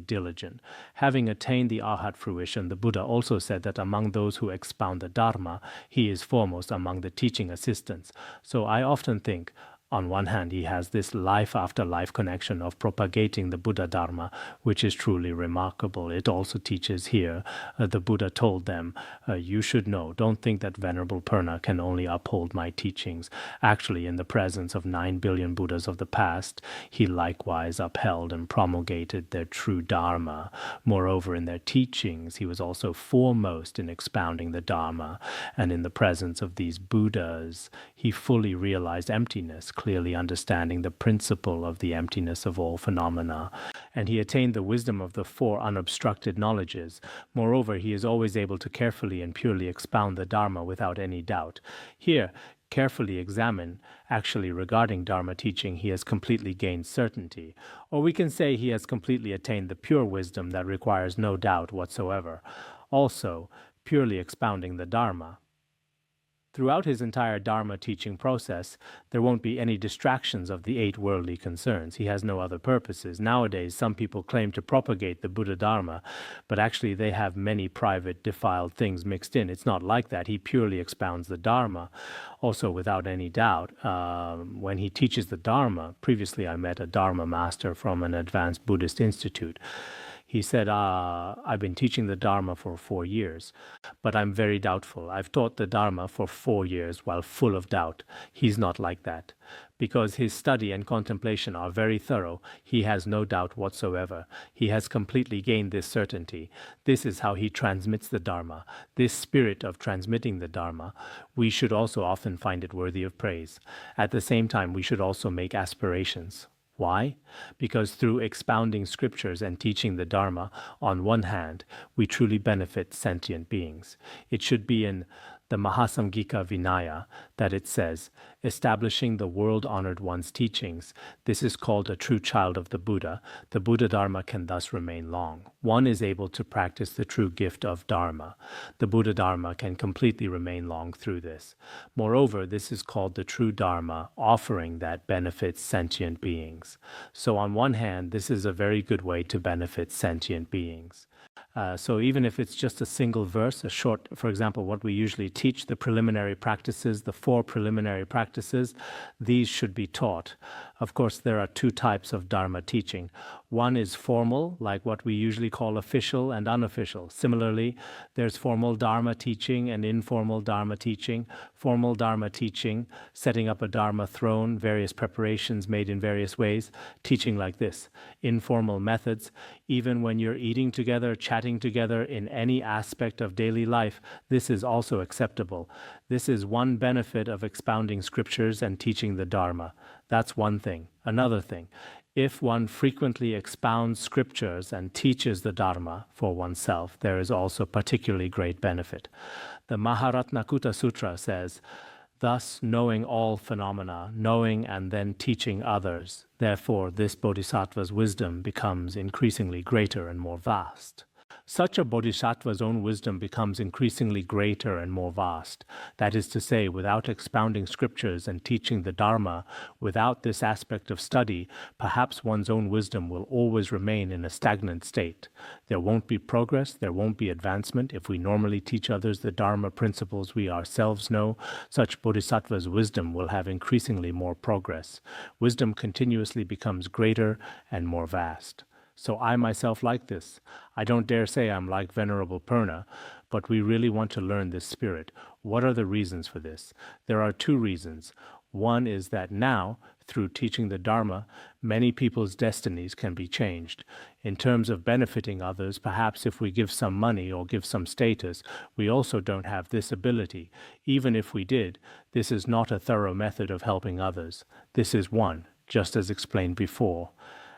diligent. Having attained the Arhat fruition, the Buddha also said that among those who expound the Dharma, he is foremost among the teaching assistants. So I often think, on one hand, he has this life-after-life connection of propagating the Buddha Dharma, which is truly remarkable. It also teaches here, the Buddha told them, you should know, don't think that Venerable Purna can only uphold my teachings. Actually, in the presence of 9 billion Buddhas of the past, he likewise upheld and promulgated their true Dharma. Moreover, in their teachings, he was also foremost in expounding the Dharma. And in the presence of these Buddhas, he fully realized emptiness, clearly understanding the principle of the emptiness of all phenomena, and he attained the wisdom of the 4 unobstructed knowledges. Moreover, he is always able to carefully and purely expound the Dharma without any doubt. Here, carefully examine, actually regarding Dharma teaching, he has completely gained certainty. Or we can say he has completely attained the pure wisdom that requires no doubt whatsoever. Also, purely expounding the Dharma. Throughout his entire Dharma teaching process, there won't be any distractions of the 8 worldly concerns. He has no other purposes. Nowadays, some people claim to propagate the Buddha Dharma, but actually they have many private, defiled things mixed in. It's not like that. He purely expounds the Dharma. Also, without any doubt, when he teaches the Dharma, previously I met a Dharma master from an advanced Buddhist institute. He said, I've been teaching the Dharma for 4 years, but I'm very doubtful. I've taught the Dharma for 4 years while full of doubt. He's not like that. Because his study and contemplation are very thorough, he has no doubt whatsoever. He has completely gained this certainty. This is how he transmits the Dharma. This spirit of transmitting the Dharma, we should also often find it worthy of praise. At the same time, we should also make aspirations. Why? Because through expounding scriptures and teaching the Dharma, on one hand, we truly benefit sentient beings. It should be in the Mahasamgika Vinaya that it says, establishing the world-honored one's teachings. This is called a true child of the Buddha. The Buddha Dharma can thus remain long. One is able to practice the true gift of Dharma. The Buddha Dharma can completely remain long through this. Moreover, this is called the true Dharma, offering that benefits sentient beings. So on one hand, this is a very good way to benefit sentient beings. So even if it's just a single verse, a short, for example, what we usually teach, the preliminary practices, the 4 preliminary practices, these should be taught. Of course, there are 2 types of Dharma teaching. One is formal, like what we usually call official and unofficial. Similarly, there's formal Dharma teaching and informal Dharma teaching. Formal Dharma teaching, setting up a Dharma throne, various preparations made in various ways, teaching like this. Informal methods, even when you're eating together, chatting together in any aspect of daily life, this is also acceptable. This is one benefit of expounding scriptures and teaching the Dharma. That's one thing. Another thing, if one frequently expounds scriptures and teaches the Dharma for oneself, there is also particularly great benefit. The Maharatnakuta Sutra says, thus knowing all phenomena, knowing and then teaching others, therefore this bodhisattva's wisdom becomes increasingly greater and more vast. Such a bodhisattva's own wisdom becomes increasingly greater and more vast. That is to say, without expounding scriptures and teaching the Dharma, without this aspect of study, perhaps one's own wisdom will always remain in a stagnant state. There won't be progress, there won't be advancement. If we normally teach others the Dharma principles we ourselves know, such bodhisattva's wisdom will have increasingly more progress. Wisdom continuously becomes greater and more vast. So I myself like this. I don't dare say I'm like Venerable Purna, but we really want to learn this spirit. What are the reasons for this? There are 2 reasons. One is that now, through teaching the Dharma, many people's destinies can be changed. In terms of benefiting others, perhaps if we give some money or give some status, we also don't have this ability. Even if we did, this is not a thorough method of helping others. This is one, just as explained before.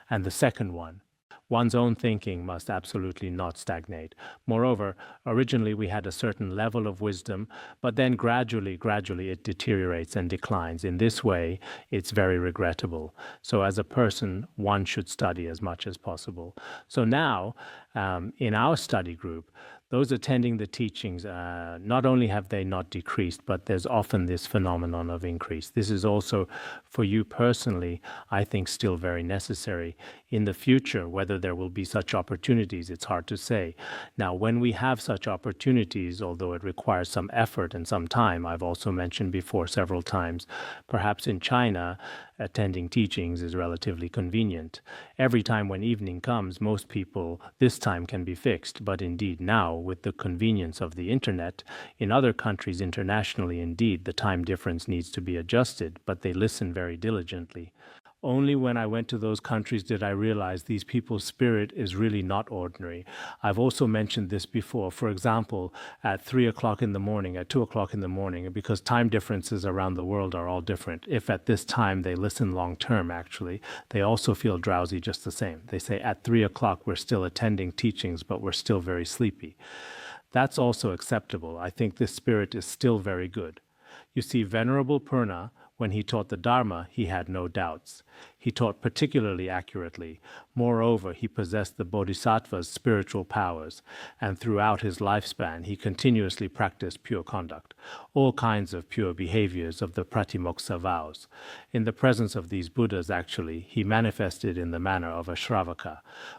And the second one, one's own thinking must absolutely not stagnate. Moreover, originally we had a certain level of wisdom, but then gradually it deteriorates and declines. In this way, it's very regrettable. So as a person, one should study as much as possible. So now, in our study group, those attending the teachings, not only have they not decreased, but there's often this phenomenon of increase. This is also, for you personally, I think still very necessary. In the future, whether there will be such opportunities, it's hard to say. Now, when we have such opportunities, although it requires some effort and some time, I've also mentioned before several times, perhaps in China, attending teachings is relatively convenient. Every time when evening comes, most people, this time can be fixed, but indeed now, with the convenience of the internet, in other countries internationally, indeed, the time difference needs to be adjusted, but they listen very diligently. Only when I went to those countries did I realize these people's spirit is really not ordinary. I've also mentioned this before. For example, at 3 o'clock in the morning, at 2 o'clock in the morning, because time differences around the world are all different. If at this time they listen long term, actually, they also feel drowsy just the same. They say at 3 o'clock we're still attending teachings, but we're still very sleepy. That's also acceptable. I think this spirit is still very good. You see, Venerable Purna, when he taught the Dharma, he had no doubts. He taught particularly accurately. Moreover, he possessed the Bodhisattva's spiritual powers, and throughout his lifespan, he continuously practiced pure conduct, all kinds of pure behaviors of the Pratimoksa vows. In the presence of these Buddhas, actually, he manifested in the manner of a Śrāvaka.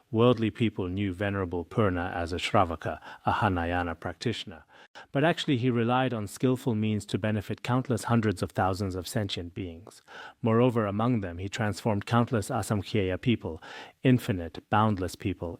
Worldly people knew Venerable Purna as a Śrāvaka, a Hinayana practitioner. But actually he relied on skillful means to benefit countless hundreds of thousands of sentient beings. Moreover, among them he transformed countless asamkhyeya people, infinite, boundless people,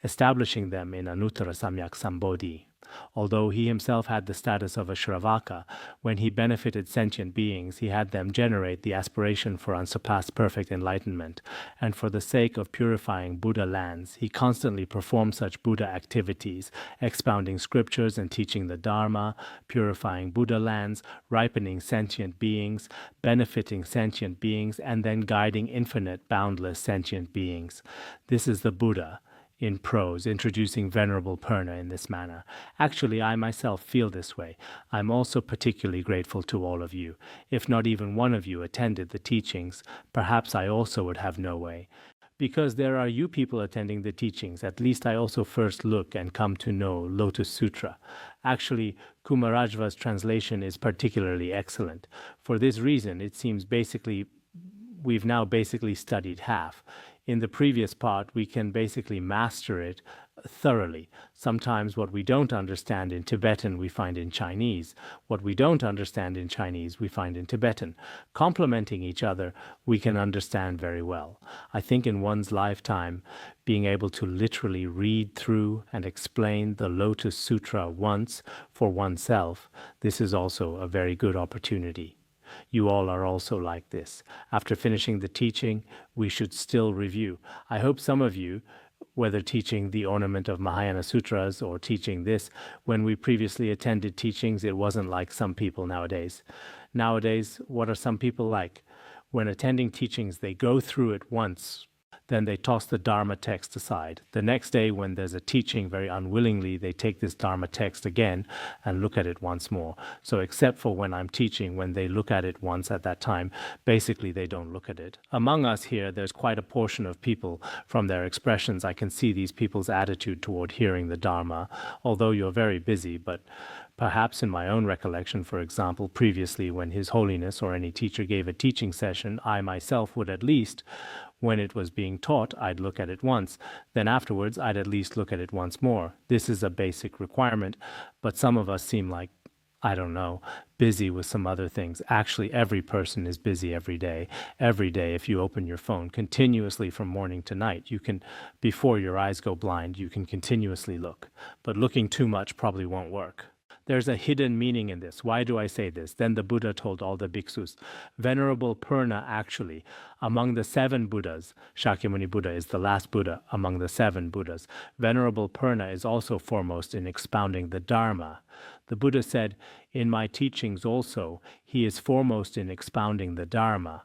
establishing them in Anuttara Samyak Sambodhi. Although he himself had the status of a Śrāvaka, when he benefited sentient beings, he had them generate the aspiration for unsurpassed perfect enlightenment, and for the sake of purifying Buddha lands, he constantly performed such Buddha activities, expounding scriptures and teaching the Dharma, purifying Buddha lands, ripening sentient beings, benefiting sentient beings, and then guiding infinite, boundless sentient beings. This is the Buddha in prose, introducing Venerable Purna in this manner. Actually, I myself feel this way. I'm also particularly grateful to all of you. If not even one of you attended the teachings, perhaps I also would have no way. Because there are you people attending the teachings, at least I also first look and come to know Lotus Sutra. Actually, Kumarajva's translation is particularly excellent. For this reason, it seems we've now basically studied half. In the previous part, we can basically master it thoroughly. Sometimes what we don't understand in Tibetan, we find in Chinese. What we don't understand in Chinese, we find in Tibetan. Complementing each other, we can understand very well. I think in one's lifetime, being able to literally read through and explain the Lotus Sutra once for oneself, this is also a very good opportunity. You all are also like this. After finishing the teaching, we should still review. I hope some of you, whether teaching the ornament of Mahayana Sutras or teaching this, when we previously attended teachings, it wasn't like some people nowadays. Nowadays, what are some people like? When attending teachings, they go through it once, then they toss the Dharma text aside. The next day, when there's a teaching, very unwillingly, they take this Dharma text again and look at it once more. So except for when I'm teaching, when they look at it once at that time, basically they don't look at it. Among us here, there's quite a portion of people, from their expressions, I can see these people's attitude toward hearing the Dharma, although you're very busy, but perhaps in my own recollection, for example, previously when His Holiness or any teacher gave a teaching session, I myself would at least, when it was being taught, I'd look at it once. Then afterwards, I'd at least look at it once more. This is a basic requirement, but some of us seem like, I don't know, busy with some other things. Actually, every person is busy every day. Every day, if you open your phone continuously from morning to night, you can, before your eyes go blind, you can continuously look. But looking too much probably won't work. There's a hidden meaning in this. Why do I say this? Then the Buddha told all the bhikkhus, Venerable Purna actually, among the 7 Buddhas, Shakyamuni Buddha is the last Buddha among the 7 Buddhas, Venerable Purna is also foremost in expounding the Dharma. The Buddha said, in my teachings also, he is foremost in expounding the Dharma.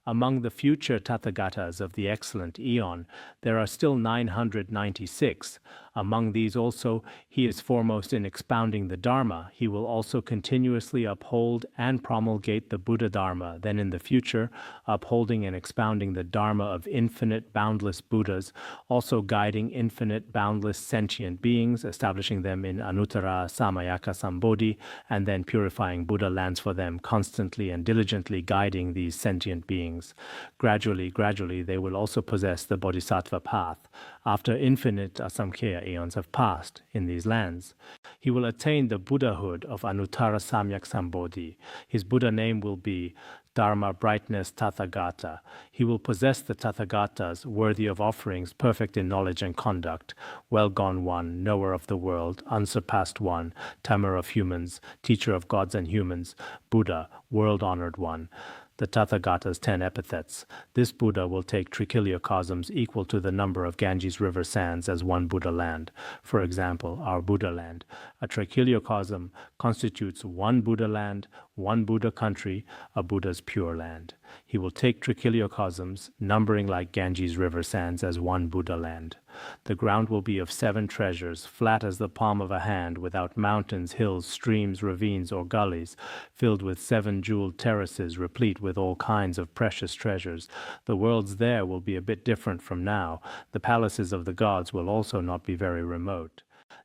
Among the future Tathagatas of the excellent Aeon, there are still 996. Among these also, he is foremost in expounding the Dharma. He will also continuously uphold and promulgate the Buddha Dharma. Then in the future, upholding and expounding the Dharma of infinite, boundless Buddhas, also guiding infinite, boundless sentient beings, establishing them in Anuttara Samayaka Sambodhi, and then purifying Buddha lands for them, constantly and diligently guiding these sentient beings. Gradually, they will also possess the Bodhisattva path. After infinite Asamkhya aeons have passed in these lands, he will attain the Buddhahood of Anuttara Samyak Sambodhi. His Buddha name will be Dharma Brightness Tathagata. He will possess the Tathagatas, worthy of offerings, perfect in knowledge and conduct, well gone one, knower of the world, unsurpassed one, tamer of humans, teacher of gods and humans, Buddha, world-honored one. The Tathagata's 10 epithets. This Buddha will take trichiliocosms equal to the number of Ganges river sands as one Buddha land. For example, our Buddha land. A trichiliocosm constitutes one Buddha land, one Buddha country, a Buddha's pure land. He will take trichiliocosms, numbering like Ganges river sands as one Buddha land. The ground will be of 7 treasures, flat as the palm of a hand, without mountains, hills, streams, ravines, or gullies, filled with 7 jeweled terraces, replete with all kinds of precious treasures. The worlds there will be a bit different from now. The palaces of the gods will also not be very remote.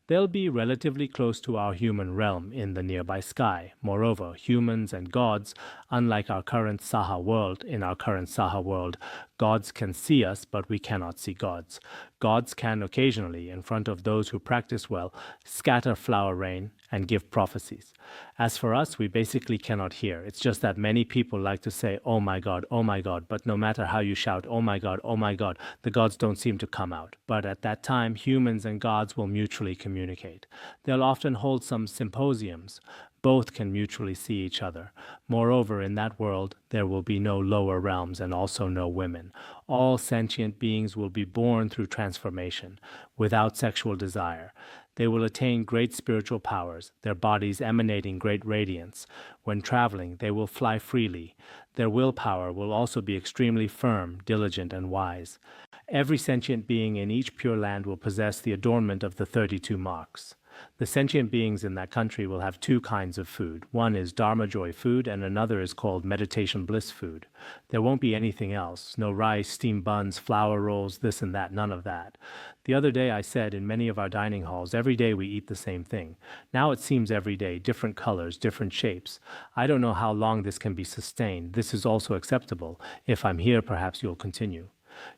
They'll be relatively close to our human realm in the nearby sky. Moreover, humans and gods, unlike our current Saha world, in our current Saha world, gods can see us, but we cannot see gods. Gods can occasionally, in front of those who practice well, scatter flower rain and give prophecies. As for us, we basically cannot hear. It's just that many people like to say, oh my God, but no matter how you shout, oh my God, the gods don't seem to come out. But at that time, humans and gods will mutually communicate. They'll often hold some symposiums. Both can mutually see each other. Moreover, in that world, there will be no lower realms and also no women. All sentient beings will be born through transformation, without sexual desire. They will attain great spiritual powers, their bodies emanating great radiance. When traveling, they will fly freely. Their willpower will also be extremely firm, diligent, and wise. Every sentient being in each Pure Land will possess the adornment of the 32 marks. The sentient beings in that country will have two kinds of food. One is Dharma joy food, and another is called meditation bliss food. There won't be anything else. No rice, steamed buns, flour rolls, this and that, none of that. The other day I said in many of our dining halls, every day we eat the same thing. Now it seems every day, different colors, different shapes. I don't know how long this can be sustained. This is also acceptable. If I'm here, perhaps you'll continue.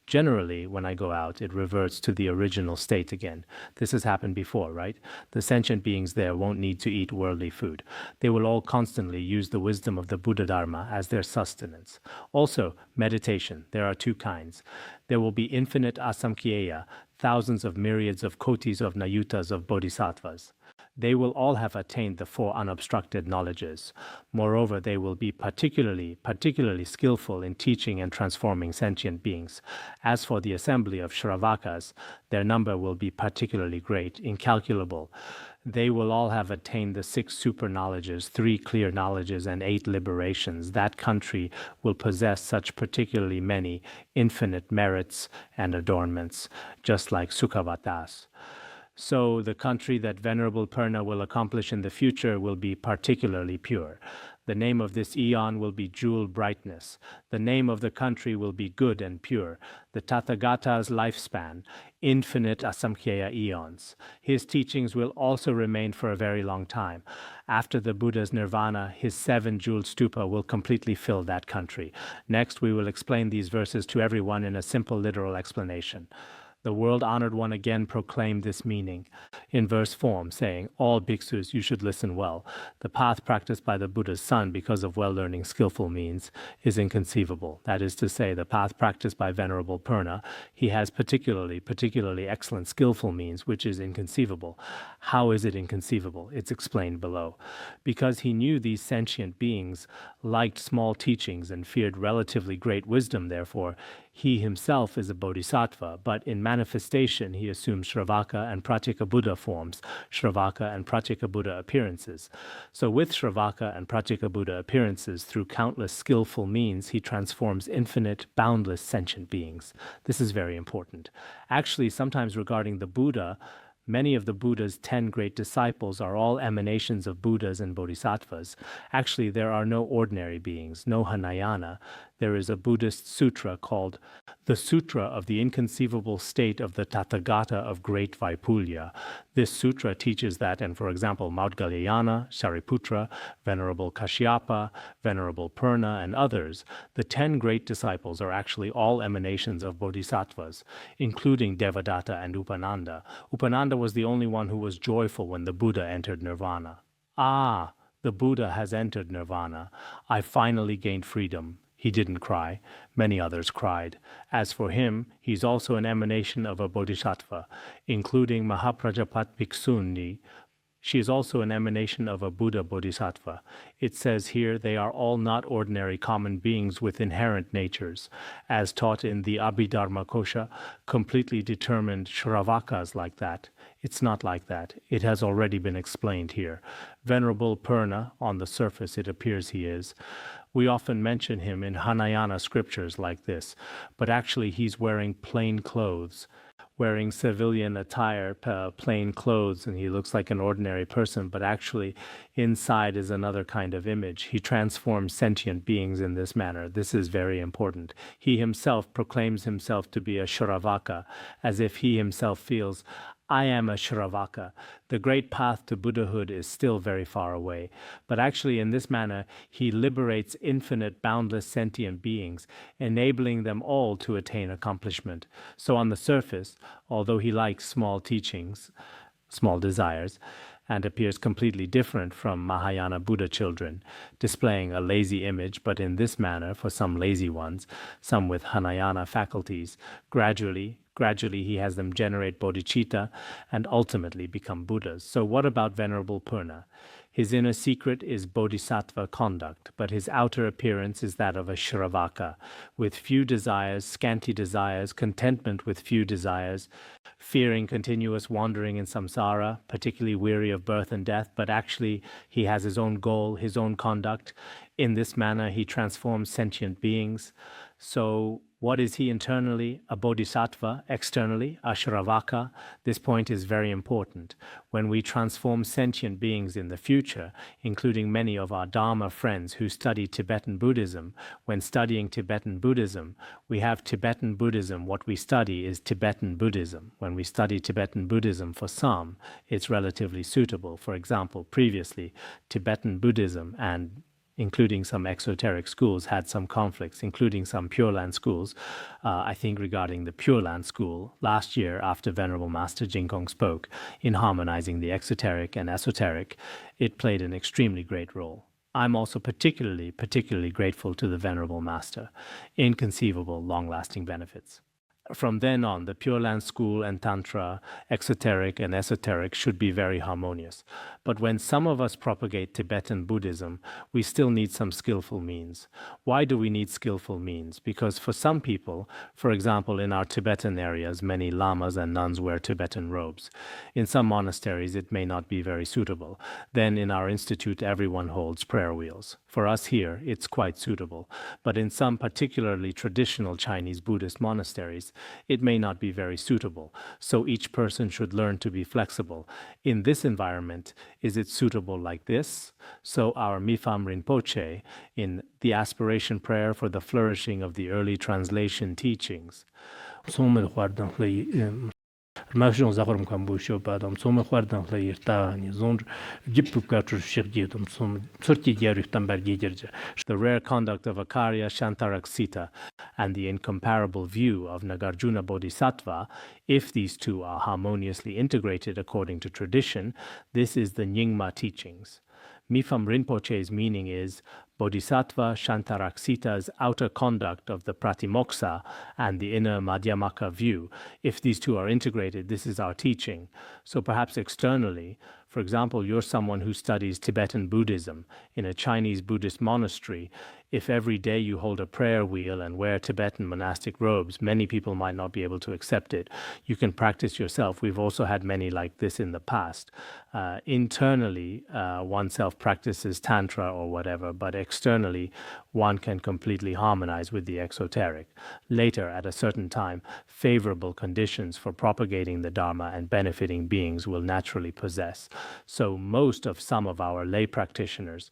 Generally, when I go out, it reverts to the original state again. This has happened before, right? The sentient beings there won't need to eat worldly food. They will all constantly use the wisdom of the Buddha Dharma as their sustenance. Also, meditation. There are two kinds. There will be infinite asamkhyeya, thousands of myriads of kotis of nayutas of bodhisattvas. They will all have attained the four unobstructed knowledges. Moreover, they will be particularly skillful in teaching and transforming sentient beings. As for the assembly of Śrāvakas, their number will be particularly great, incalculable. They will all have attained the 6 super knowledges, 3 clear knowledges, and 8 liberations. That country will possess such particularly many infinite merits and adornments, just like Sukavatas. So the country that Venerable Purna will accomplish in the future will be particularly pure. The name of this eon will be jewel brightness. The name of the country will be good and pure. The Tathagata's lifespan, infinite asamkhyeya eons. His teachings will also remain for a very long time. After the Buddha's nirvana, his 7 jeweled stupa will completely fill that country. Next, we will explain these verses to everyone in a simple literal explanation. The world-honored one again proclaimed this meaning in verse form, saying, all bhiksus, you should listen well. The path practiced by the Buddha's son because of well-learning skillful means is inconceivable. That is to say, the path practiced by Venerable Purna, he has particularly excellent skillful means, which is inconceivable. How is it inconceivable? It's explained below. Because he knew these sentient beings liked small teachings and feared relatively great wisdom, therefore, he himself is a bodhisattva, but in manifestation he assumes Śrāvaka and Pratyekabuddha forms, Śrāvaka and Pratyekabuddha appearances. So with Śrāvaka and Pratyekabuddha appearances, through countless skillful means, he transforms infinite, boundless sentient beings. This is very important. Actually, sometimes regarding the Buddha, many of the Buddha's 10 great disciples are all emanations of Buddhas and Bodhisattvas. Actually, there are no ordinary beings, no Hinayana. There is a Buddhist sutra called the Sutra of the Inconceivable State of the Tathagata of Great Vaipulya. This sutra teaches that, and for example, Maudgalyayana, Sariputra, Venerable Kashyapa, Venerable Purna, and others, the 10 great disciples are actually all emanations of Bodhisattvas, including Devadatta and Upananda. Upananda was the only one who was joyful when the Buddha entered nirvana. Ah, the Buddha has entered nirvana. I finally gained freedom. He didn't cry. Many others cried. As for him, he's also an emanation of a bodhisattva, including Mahaprajapat Bhikshuni. She is also an emanation of a Buddha bodhisattva. It says here they are all not ordinary common beings with inherent natures. As taught in the Abhidharma Kosha, completely determined Śrāvakas like that. It's not like that. It has already been explained here. Venerable Purna, on the surface it appears he is. We often mention him in Hinayana scriptures like this, but actually he's wearing plain clothes, wearing civilian attire, plain clothes, and he looks like an ordinary person, but actually inside is another kind of image. He transforms sentient beings in this manner. This is very important. He himself proclaims himself to be a Śrāvaka, as if he himself feels, I am a Śrāvaka. The great path to Buddhahood is still very far away. But actually in this manner, he liberates infinite, boundless sentient beings, enabling them all to attain accomplishment. So on the surface, although he likes small teachings, small desires, and appears completely different from Mahayana Buddha children, displaying a lazy image, but in this manner, for some lazy ones, some with Hinayana faculties, gradually he has them generate bodhicitta and ultimately become Buddhas. So what about Venerable Purna? His inner secret is bodhisattva conduct, but his outer appearance is that of a Śrāvaka, with few desires, scanty desires, contentment with few desires, fearing continuous wandering in samsara, particularly weary of birth and death, but actually he has his own goal, his own conduct. In this manner, he transforms sentient beings. So what is he internally? A bodhisattva. Externally, a Śrāvaka. This point is very important. When we transform sentient beings in the future, including many of our Dharma friends who study Tibetan Buddhism, when studying Tibetan Buddhism, we have Tibetan Buddhism. What we study is Tibetan Buddhism. When we study Tibetan Buddhism for some, it's relatively suitable. For example, previously, Tibetan Buddhism and including some exoteric schools, had some conflicts, including some Pure Land schools. I think regarding the Pure Land school, last year after Venerable Master Jingkong spoke, in harmonizing the exoteric and esoteric, it played an extremely great role. I'm also particularly grateful to the Venerable Master. Inconceivable, long-lasting benefits. From then on, the Pure Land school and Tantra, exoteric and esoteric, should be very harmonious. But when some of us propagate Tibetan Buddhism, we still need some skillful means. Why do we need skillful means? Because for some people, for example, in our Tibetan areas, many lamas and nuns wear Tibetan robes. In some monasteries, it may not be very suitable. Then in our institute, everyone holds prayer wheels. For us here, it's quite suitable. But in some particularly traditional Chinese Buddhist monasteries, it may not be very suitable. So each person should learn to be flexible. In this environment, is it suitable like this? So our Mipham Rinpoche, in the aspiration prayer for the flourishing of the early translation teachings,
Mashon Zahorum Kambusho, Badam, some Hardam Layirta, and Zond, Jipukatur Shirgidum, some 30 years Tambergirja.
The rare conduct of Akarya Shantaraksita and the incomparable view of Nagarjuna Bodhisattva, if these two are harmoniously integrated according to tradition, this is the Nyingma teachings. Mipham Rinpoche's meaning is Bodhisattva Shantaraksita's outer conduct of the Pratimoksha and the inner Madhyamaka view. If these two are integrated, this is our teaching. So perhaps externally, for example, you're someone who studies Tibetan Buddhism in a Chinese Buddhist monastery. If every day you hold a prayer wheel and wear Tibetan monastic robes, many people might not be able to accept it. You can practice yourself. We've also had many like this in the past. Internally, oneself practices Tantra or whatever, but externally, one can completely harmonize with the exoteric. Later, at a certain time, favorable conditions for propagating the Dharma and benefiting beings will naturally possess. So some of our lay practitioners.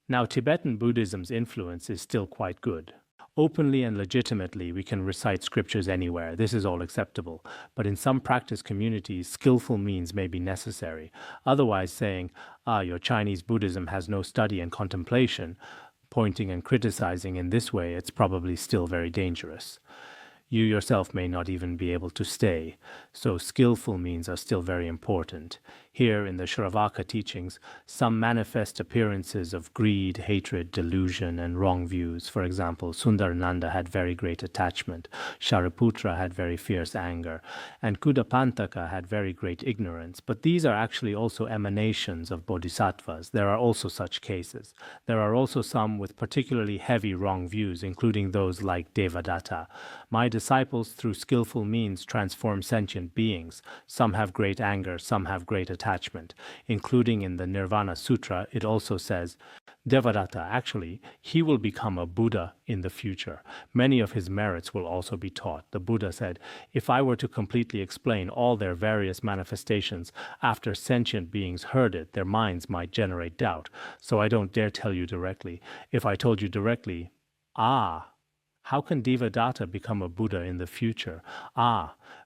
Now, Tibetan Buddhism's influence is still quite good. Openly and legitimately, we can recite scriptures anywhere. This is all acceptable. But in some practice communities, skillful means may be necessary. Otherwise, saying, your Chinese Buddhism has no study and contemplation, pointing and criticizing in this way, it's probably still very dangerous. You yourself may not even be able to stay. So skillful means are still very important. Here in the Śrāvaka teachings, some manifest appearances of greed, hatred, delusion, and wrong views. For example, Sundarananda had very great attachment, Shariputra had very fierce anger, and Kudapantaka had very great ignorance. But these are actually also emanations of bodhisattvas. There are also such cases. There are also some with particularly heavy wrong views, including those like Devadatta. My disciples, through skillful means, transform sentient beings. Some have great anger, some have great attachment. Including in the Nirvana Sutra, it also says, Devadatta, actually, he will become a Buddha in the future. Many of his merits will also be taught. The Buddha said, if I were to completely explain all their various manifestations, after sentient beings heard it, their minds might generate doubt. So I don't dare tell you directly. If I told you directly, how can Devadatta become a Buddha in the future?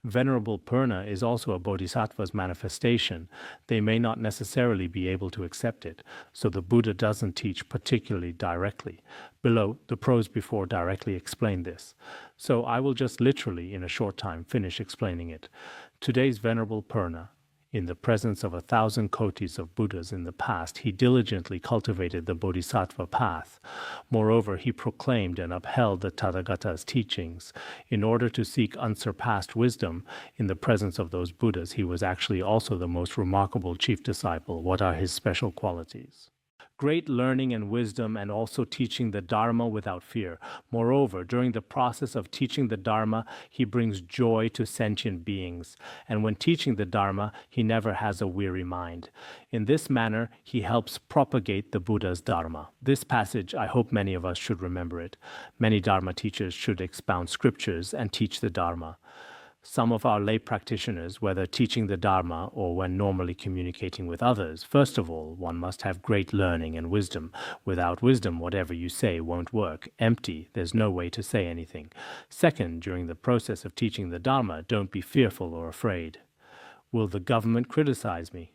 Venerable Purna is also a bodhisattva's manifestation. They may not necessarily be able to accept it. So the Buddha doesn't teach particularly directly. Below, the prose before directly explain this. So I will just literally, in a short time, finish explaining it. Today's Venerable Purna In the presence of 1,000 kotis of Buddhas in the past, he diligently cultivated the Bodhisattva path. Moreover, he proclaimed and upheld the Tathagata's teachings. In order to seek unsurpassed wisdom in the presence of those Buddhas, he was actually also the most remarkable chief disciple. What are his special qualities? Great learning and wisdom, and also teaching the Dharma without fear. Moreover, during the process of teaching the Dharma, he brings joy to sentient beings. And when teaching the Dharma, he never has a weary mind. In this manner, he helps propagate the Buddha's Dharma. This passage, I hope many of us should remember it. Many Dharma teachers should expound scriptures and teach the Dharma. Some of our lay practitioners, whether teaching the Dharma or when normally communicating with others, first of all, one must have great learning and wisdom. Without wisdom, whatever you say won't work. Empty, there's no way to say anything. Second, during the process of teaching the Dharma, don't be fearful or afraid. Will the government criticize me?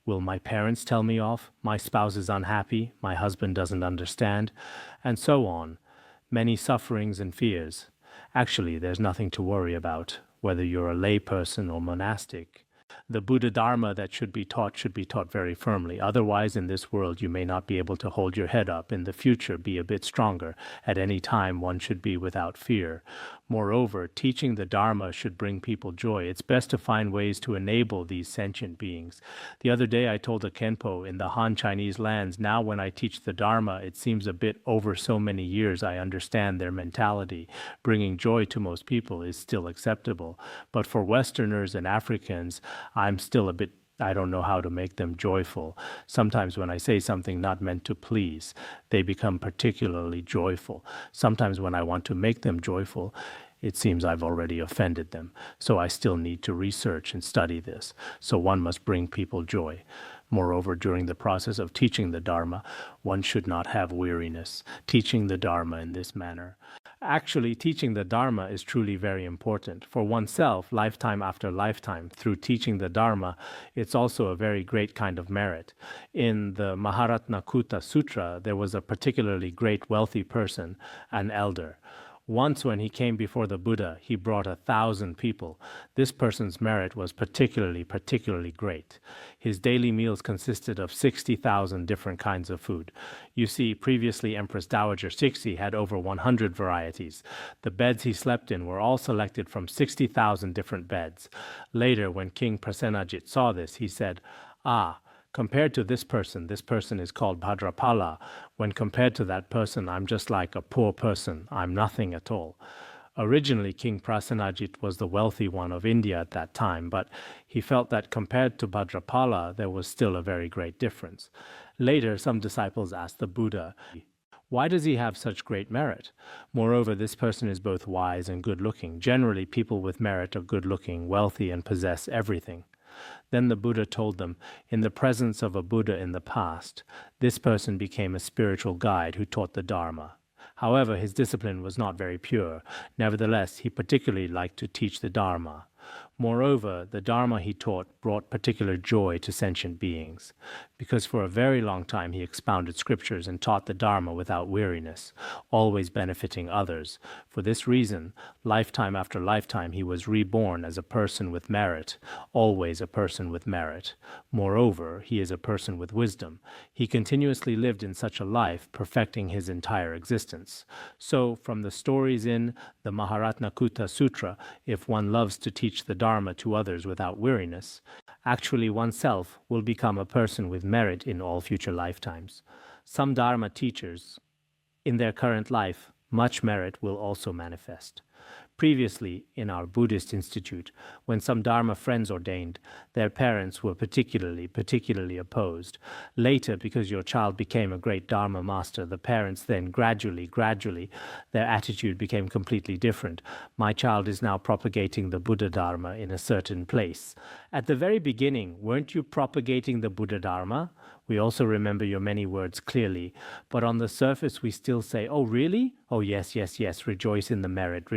Will my parents tell me off? My spouse is unhappy, my husband doesn't understand, and so on. Many sufferings and fears. Actually, there's nothing to worry about, whether you're a lay person or monastic. The Buddha Dharma that should be taught very firmly. Otherwise, in this world, you may not be able to hold your head up. In the future, be a bit stronger. At any time, one should be without fear. Moreover, teaching the Dharma should bring people joy. It's best to find ways to enable these sentient beings. The other day, I told a Khenpo in the Han Chinese lands, now when I teach the Dharma, it seems a bit over so many years I understand their mentality. Bringing joy to most people is still acceptable. But for Westerners and Africans, I'm still a bit, I don't know how to make them joyful. Sometimes when I say something not meant to please, they become particularly joyful. Sometimes when I want to make them joyful, it seems I've already offended them. So I still need to research and study this. So one must bring people joy. Moreover, during the process of teaching the Dharma, one should not have weariness. Teaching the Dharma in this manner. Actually, teaching the Dharma is truly very important. For oneself, lifetime after lifetime, through teaching the Dharma, it's also a very great kind of merit. In the Maharatnakuta Sutra, there was a particularly great wealthy person, an elder. Once when he came before the Buddha, he brought 1,000 people. This person's merit was particularly great. His daily meals consisted of 60,000 different kinds of food. You see, previously Empress Dowager Cixi had over 100 varieties. The beds he slept in were all selected from 60,000 different beds. Later, when King Prasenajit saw this, he said, compared to this person is called Bhadrapala. When compared to that person, I'm just like a poor person. I'm nothing at all. Originally, King Prasenajit was the wealthy one of India at that time, but he felt that compared to Bhadrapala, there was still a very great difference. Later, some disciples asked the Buddha, why does he have such great merit? Moreover, this person is both wise and good-looking. Generally, people with merit are good-looking, wealthy, and possess everything. Then the Buddha told them, in the presence of a Buddha in the past, this person became a spiritual guide who taught the Dharma. However, his discipline was not very pure. Nevertheless, he particularly liked to teach the Dharma. Moreover, the Dharma he taught brought particular joy to sentient beings, because for a very long time he expounded scriptures and taught the Dharma without weariness, always benefiting others. For this reason, lifetime after lifetime he was reborn as a person with merit, always a person with merit. Moreover, he is a person with wisdom. He continuously lived in such a life, perfecting his entire existence. So, from the stories in the Maharatnakuta Sutra, if one loves to teach the Dharma to others without weariness, actually oneself will become a person with merit in all future lifetimes. Some Dharma teachers, in their current life, much merit will also manifest. Previously, in our Buddhist institute, when some Dharma friends ordained, their parents were particularly opposed. Later, because your child became a great Dharma master, the parents then gradually, their attitude became completely different. My child is now propagating the Buddha Dharma in a certain place. At the very beginning, weren't you propagating the Buddha Dharma? We also remember your many words clearly, but on the surface we still say, oh really? Oh yes, rejoice in the merit.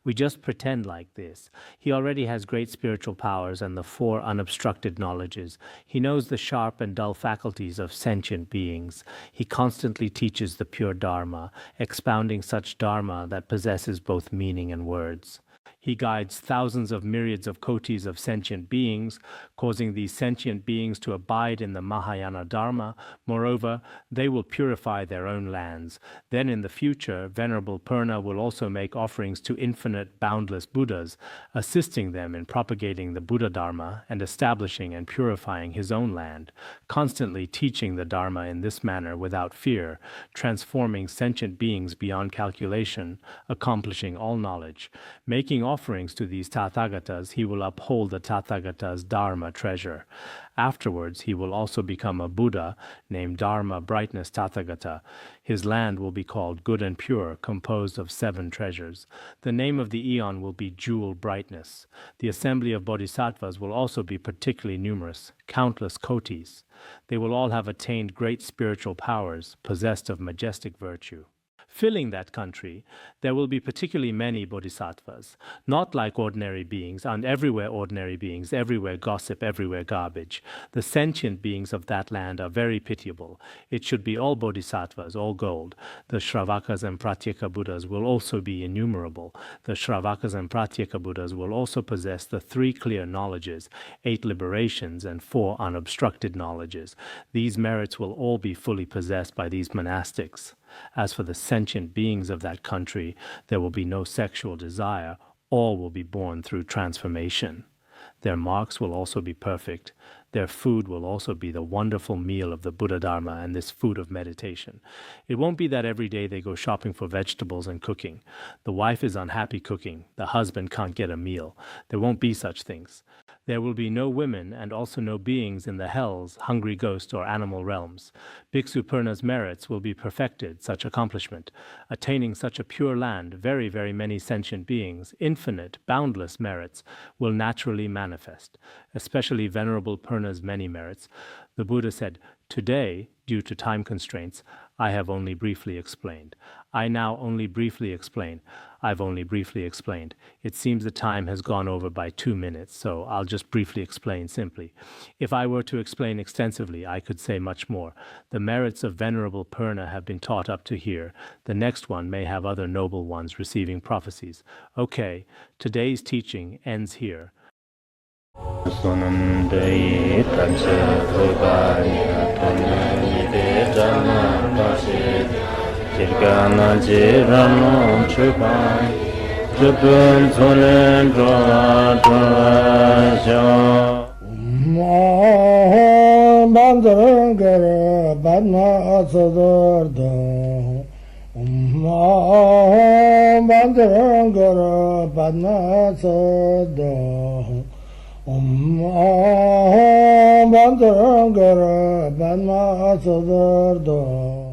We just pretend like this. He already has great spiritual powers and the 4 unobstructed knowledges. He knows the sharp and dull faculties of sentient beings. He constantly teaches the pure Dharma, expounding such Dharma that possesses both meaning and words. He guides thousands of myriads of kotis of sentient beings, causing these sentient beings to abide in the Mahayana Dharma. Moreover, they will purify their own lands. Then in the future, Venerable Purna will also make offerings to infinite, boundless Buddhas, assisting them in propagating the Buddha Dharma and establishing and purifying his own land, constantly teaching the Dharma in this manner without fear, transforming sentient beings beyond calculation, accomplishing all knowledge. Making offerings to these Tathagatas, he will uphold the Tathagata's Dharma treasure. Afterwards, he will also become a Buddha named Dharma Brightness Tathagata. His land will be called Good and Pure, composed of 7 treasures. The name of the eon will be Jewel Brightness. The assembly of bodhisattvas will also be particularly numerous, countless kotis. They will all have attained great spiritual powers, possessed of majestic virtue. Filling that country, there will be particularly many bodhisattvas, not like ordinary beings, and everywhere ordinary beings, everywhere gossip, everywhere garbage. The sentient beings of that land are very pitiable. It should be all bodhisattvas, all gold. The Śrāvakas and Pratyekabuddhas will also be innumerable. The Śrāvakas and Pratyekabuddhas will also possess the 3 clear knowledges, 8 liberations, and 4 unobstructed knowledges. These merits will all be fully possessed by these monastics. As for the sentient beings of that country, there will be no sexual desire. All will be born through transformation. Their marks will also be perfect. Their food will also be the wonderful meal of the Buddha Dharma and this food of meditation. It won't be that every day they go shopping for vegetables and cooking. The wife is unhappy cooking. The husband can't get a meal. There won't be such things. There will be no women and also no beings in the hells, hungry ghost, or animal realms. Bhikkhu Purna's merits will be perfected, such accomplishment. Attaining such a pure land, very, very many sentient beings, infinite, boundless merits, will naturally manifest, especially Venerable Purna's many merits. The Buddha said, "Today, due to time constraints, I have only briefly explained. I now only briefly explain. I've only briefly explained. It seems the time has gone over by 2 minutes, so I'll just briefly explain simply. If I were to explain extensively, I could say much more. The merits of Venerable Purna have been taught up to here. The next one may have other noble ones receiving prophecies. Okay, today's teaching ends here."
Bandhangara Banma Sodargye